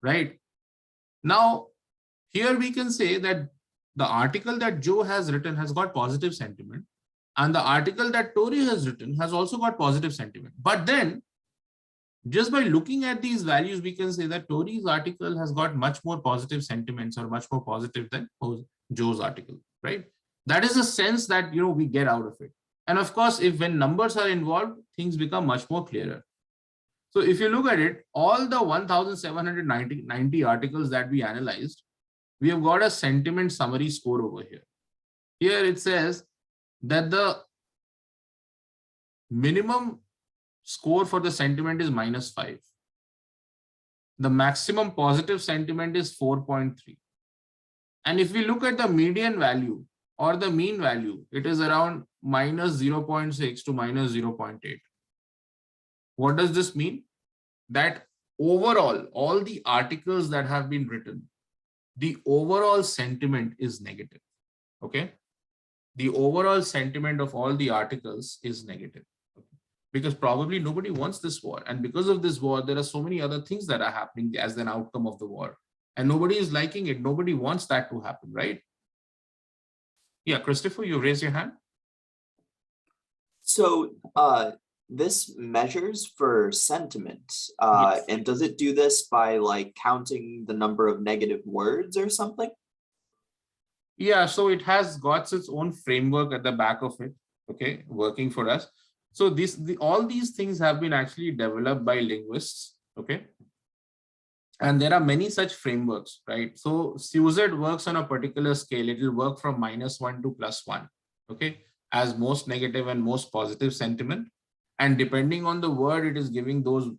Right? Now, here we can say that the article that Joe has written has got positive sentiment, and the article that Tori has written has also got positive sentiment. But then, just by looking at these values, we can say that Tori's article has got much more positive sentiments or much more positive than Joe's article, right? That is the sense that, we get out of it. And of course, when numbers are involved, things become much more clearer. So if you look at it, all the 1,790 articles that we analyzed, we have got a sentiment summary score over here. Here it says that the minimum score for the sentiment is -5. The maximum positive sentiment is 4.3. And if we look at the median value or the mean value, it is around -0.6 to -0.8. What does this mean? That overall, all the articles that have been written, the overall sentiment is negative. Okay. the overall sentiment of all the articles is negative. Because probably nobody wants this war. And because of this war, there are so many other things that are happening as an outcome of the war. And nobody is liking it. Nobody wants that to happen, right? Yeah, Christopher, you raise your hand. So this measures for sentiment. Yes. And does it do this by like counting the number of negative words or something? Yeah, so it has got its own framework at the back of it, okay, working for us. So all these things have been actually developed by linguists, okay? And there are many such frameworks, right? So SUSET works on a particular scale. It will work from -1 to +1, okay? As most negative and most positive sentiment. And depending on the word, it is giving those,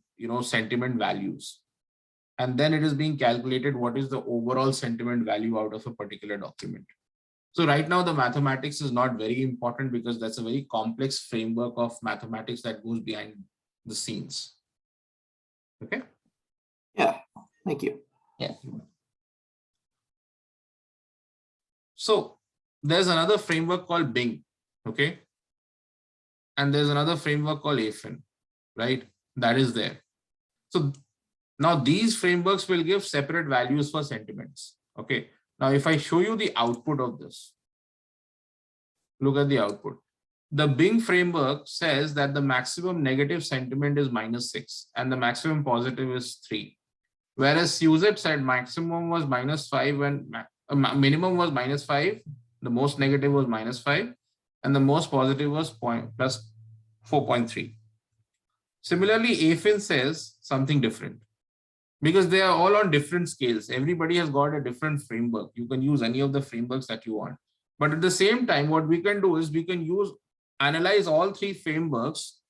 sentiment values. And then it is being calculated what is the overall sentiment value out of a particular document. So right now the mathematics is not very important because that's a very complex framework of mathematics that goes behind the scenes. Okay. Yeah, thank you. Yeah. So there's another framework called Bing, okay? And there's another framework called AFIN, right? That is there. So now these frameworks will give separate values for sentiments, okay? Now, if I show you the output of this, look at the output. The Bing framework says that the maximum negative sentiment is -6 and the maximum positive is 3. Whereas SUSET said maximum was -5 and minimum was -5, the most negative was -5, and the most positive was plus 4.3. Similarly, AFIN says something different because they are all on different scales. Everybody has got a different framework. You can use any of the frameworks that you want. But at the same time, what we can do is we can analyze all three frameworks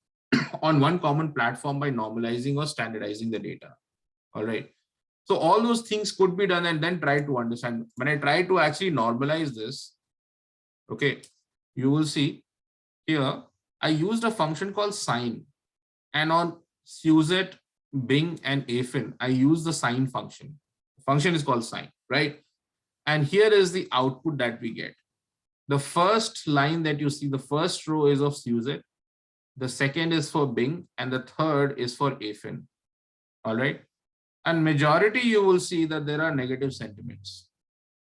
on one common platform by normalizing or standardizing the data. All right. So all those things could be done and then try to understand. When I try to actually normalize this, okay, you will see here, I used a function called sine. And on SUSET, Bing, and AFIN, I use the sine function. The function is called sine, right? And here is the output that we get. The first line that you see, the first row is of SUSET, the second is for Bing, and the third is for AFIN. All right. And majority, you will see that there are negative sentiments.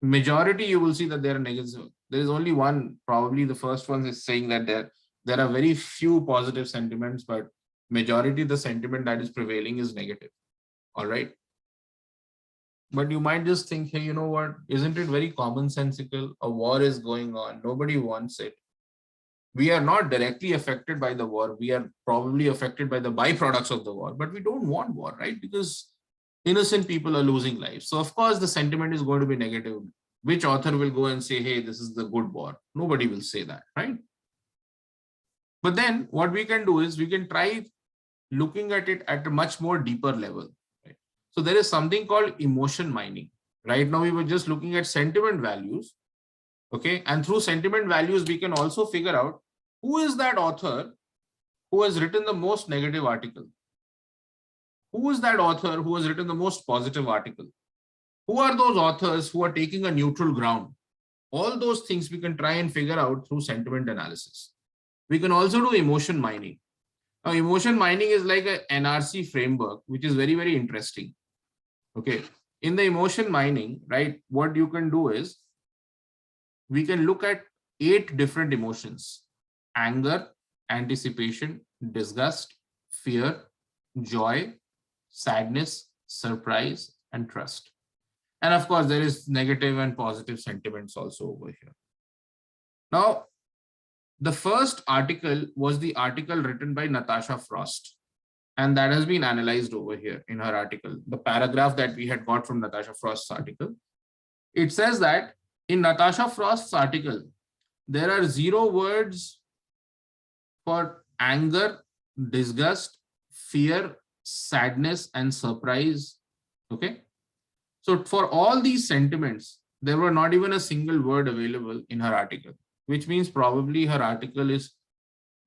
Majority, you will see that there are negative. There is only one, probably the first one is saying that there are very few positive sentiments, but majority, the sentiment that is prevailing is negative. All right. But you might just think, hey, you know what? Isn't it very commonsensical? A war is going on. Nobody wants it. We are not directly affected by the war. We are probably affected by the byproducts of the war, but we don't want war, right? Because innocent people are losing lives. So of course, the sentiment is going to be negative. Which author will go and say, hey, this is the good war? Nobody will say that, right? But then what we can do is we can try looking at it at a much more deeper level. Right? So there is something called emotion mining. Right now, we were just looking at sentiment values. Okay. And through sentiment values, we can also figure out who is that author who has written the most negative article? Who is that author who has written the most positive article? Who are those authors who are taking a neutral ground? All those things we can try and figure out through sentiment analysis. We can also do emotion mining. Now, emotion mining is like an NRC framework, which is very, very interesting. Okay. In the emotion mining, right, what you can do is we can look at 8 different emotions: anger, anticipation, disgust, fear, joy, sadness, surprise, and trust. And of course, there is negative and positive sentiments also over here. Now, the first article was the article written by Natasha Frost, and that has been analyzed over here in her article. The paragraph that we had got from Natasha Frost's article, it says that in Natasha Frost's article, there are 0 words for anger, disgust, fear, sadness, and surprise. Okay. So for all these sentiments, there were not even a single word available in her article, which means probably her article is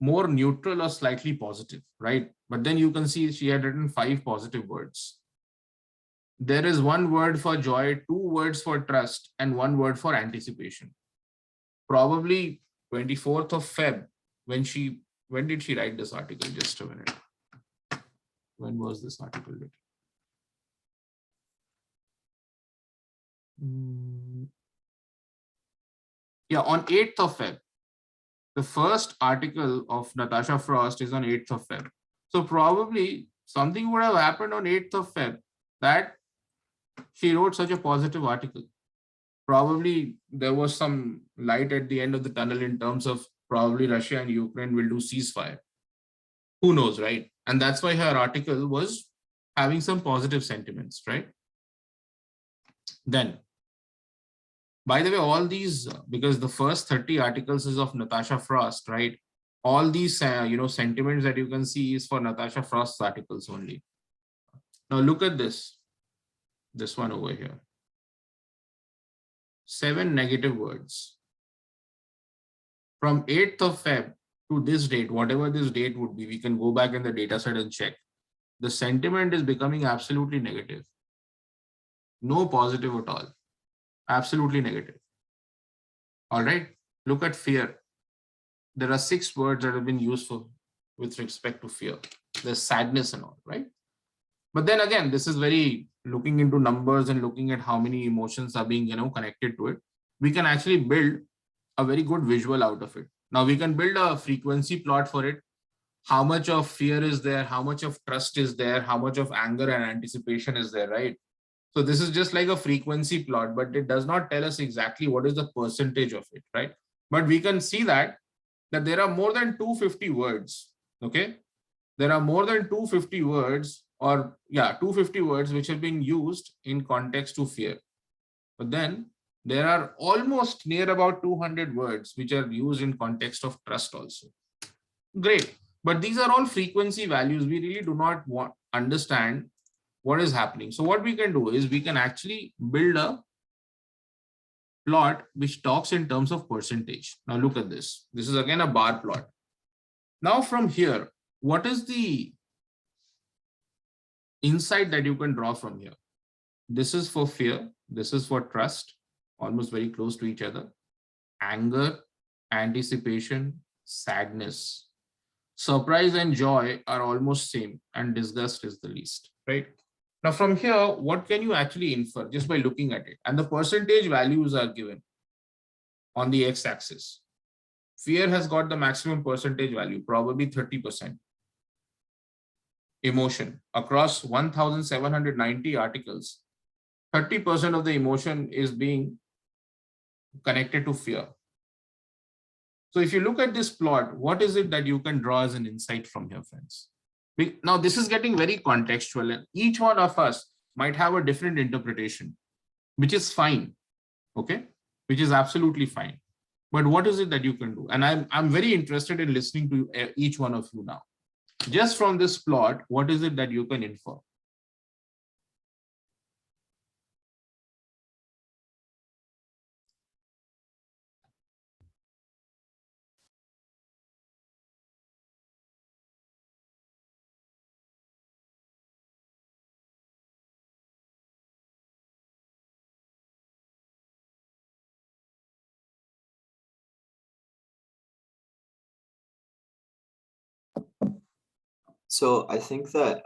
more neutral or slightly positive, right? But then you can see she had written 5 positive words. There is 1 word for joy, 2 words for trust, and 1 word for anticipation. Probably 24th of Feb, when did she write this article? Just a minute. When was this article written? Yeah, on 8th of Feb. The first article of Natasha Frost is on 8th of Feb. So probably something would have happened on 8th of Feb that she wrote such a positive article. Probably there was some light at the end of the tunnel in terms of probably Russia and Ukraine will do ceasefire. Who knows, right? And that's why her article was having some positive sentiments, right? Then, by the way, all these, because the first 30 articles is of Natasha Frost, right? All these, sentiments that you can see is for Natasha Frost's articles only. Now look at this one over here. 7 negative words. From 8th of Feb to this date, whatever this date would be, we can go back in the data set and check. The sentiment is becoming absolutely negative. No positive at all. Absolutely negative. All right. Look at fear. There are 6 words that have been used with respect to fear. There's sadness and all, right? But then again, this is very looking into numbers and looking at how many emotions are being, connected to it. We can actually build a very good visual out of it. Now we can build a frequency plot for it. How much of fear is there? How much of trust is there? How much of anger and anticipation is there, right? So this is just like a frequency plot, but it does not tell us exactly what is the percentage of it, right? But we can see that there are more than 250 words, okay? There are more than 250 words 250 words which have been used in context to fear. But then there are almost near about 200 words which are used in context of trust also. Great. But these are all frequency values. We really do not understand what is happening. So what we can do is we can actually build a plot which talks in terms of percentage. Now look at this. This is again a bar plot. Now from here, what is the insight that you can draw from here? This is for fear. This is for trust, almost very close to each other. Anger, anticipation, sadness. Surprise and joy are almost same, and disgust is the least, right? Now from here, what can you actually infer just by looking at it? And the percentage values are given on the x-axis. Fear has got the maximum percentage value, probably 30%. Emotion, across 1,790 articles, 30% of the emotion is being connected to fear. So if you look at this plot, what is it that you can draw as an insight from here, friends? Now, this is getting very contextual, and each one of us might have a different interpretation, which is fine, okay? Which is absolutely fine. But what is it that you can do? And I'm very interested in listening to each one of you now. Just from this plot, what is it that you can infer? So I think that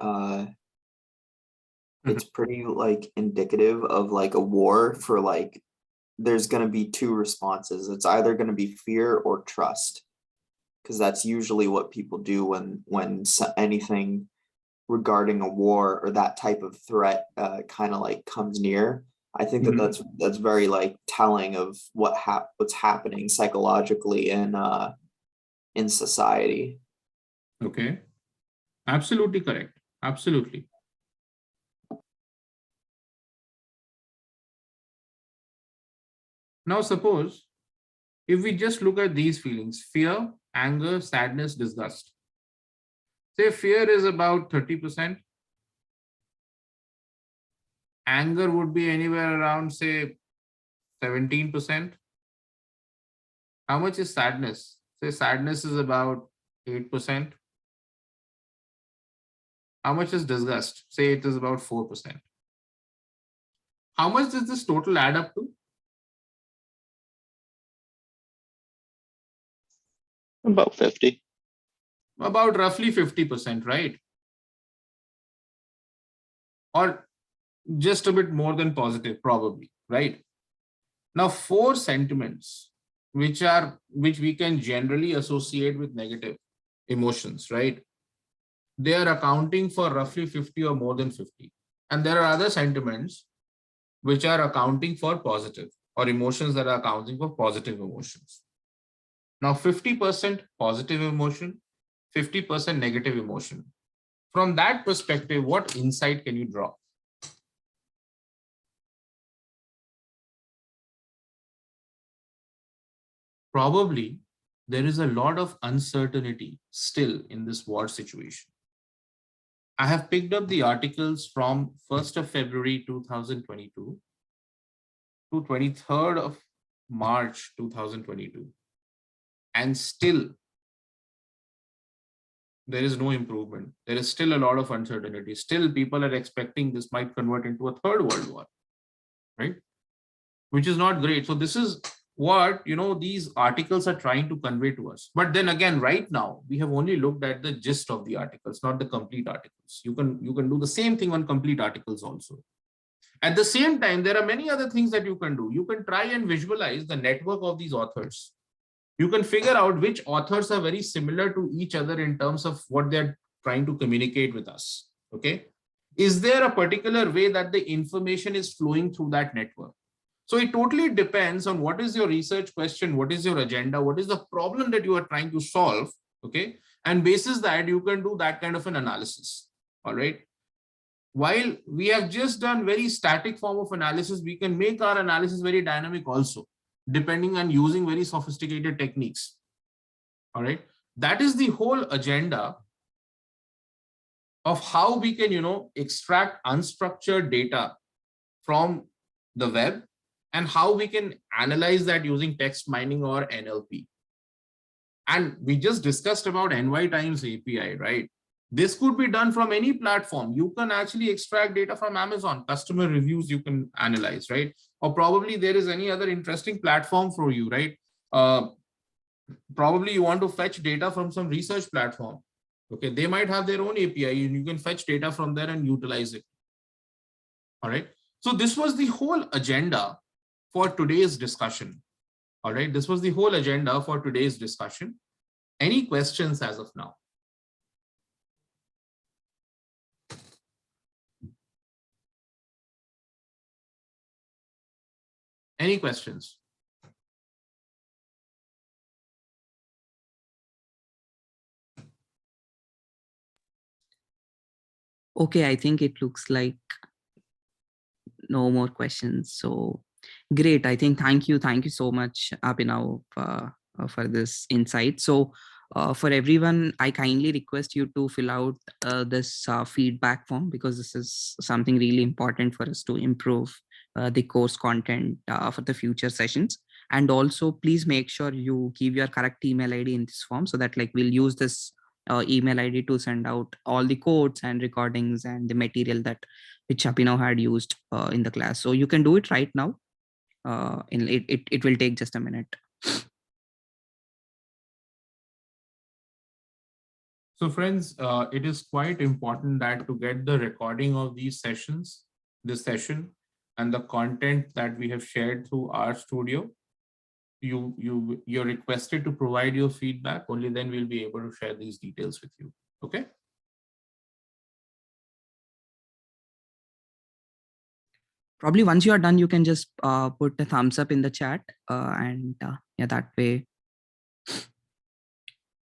it's pretty like indicative of like a war for like there's going to be 2 responses. It's either going to be fear or trust, because that's usually what people do when anything regarding a war or that type of threat kind of like comes near. I think that that's very like telling of what's happening psychologically in society. Okay. Absolutely correct. Absolutely. Now, suppose if we just look at these feelings, fear, anger, sadness, disgust. Say fear is about 30%. Anger would be anywhere around, say, 17%. How much is sadness? Say sadness is about 8%. How much is disgust? Say it is about 4%. How much does this total add up to? About 50. About roughly 50%, right? Or just a bit more than positive, probably, right? Now, 4 sentiments which we can generally associate with negative emotions, right? They are accounting for roughly 50 or more than 50. And there are other sentiments which are accounting for positive, or emotions that are accounting for positive emotions. Now, 50% positive emotion, 50% negative emotion. From that perspective, what insight can you draw? Probably there is a lot of uncertainty still in this war situation. I have picked up the articles from 1st of February 2022 to 23rd of March 2022. And still, there is no improvement. There is still a lot of uncertainty. Still, people are expecting this might convert into a third world war, right? Which is not great. So this is what, these articles are trying to convey to us. But then again, right now, we have only looked at the gist of the articles, not the complete articles. You can do the same thing on complete articles also. At the same time, there are many other things that you can do. You can try and visualize the network of these authors. You can figure out which authors are very similar to each other in terms of what they're trying to communicate with us. Okay. Is there a particular way that the information is flowing through that network? So it totally depends on what is your research question, what is your agenda, what is the problem that you are trying to solve. Okay. And basis that, you can do that kind of an analysis. All right. While we have just done very static form of analysis, we can make our analysis very dynamic also, depending on using very sophisticated techniques. All right. That is the whole agenda of how we can, extract unstructured data from the web and how we can analyze that using text mining or NLP. And we just discussed about NY Times API, right? This could be done from any platform. You can actually extract data from Amazon, customer reviews you can analyze, right? Or probably there is any other interesting platform for you, right? Probably you want to fetch data from some research platform. Okay, they might have their own API and you can fetch data from there and utilize it. All right. So this was the whole agenda for today's discussion. All right. This was the whole agenda for today's discussion. Any questions as of now? Any questions? Okay, I think it looks like no more questions. So great. I think thank you so much, Abhinav, for this insight. So for everyone, I kindly request you to fill out this feedback form, because this is something really important for us to improve the course content for the future sessions. And also, please make sure you give your correct email ID in this form, so that we'll use this email ID to send out all the codes and recordings and the material that which Abhinav had used in the class. So you can do it right now. It will take just a minute. So friends, it is quite important that to get the recording of these sessions, this session, and the content that we have shared through our studio, you're requested to provide your feedback. Only then we'll be able to share these details with you. Okay. Probably once you are done, you can just put a thumbs up in the chat, and yeah, that way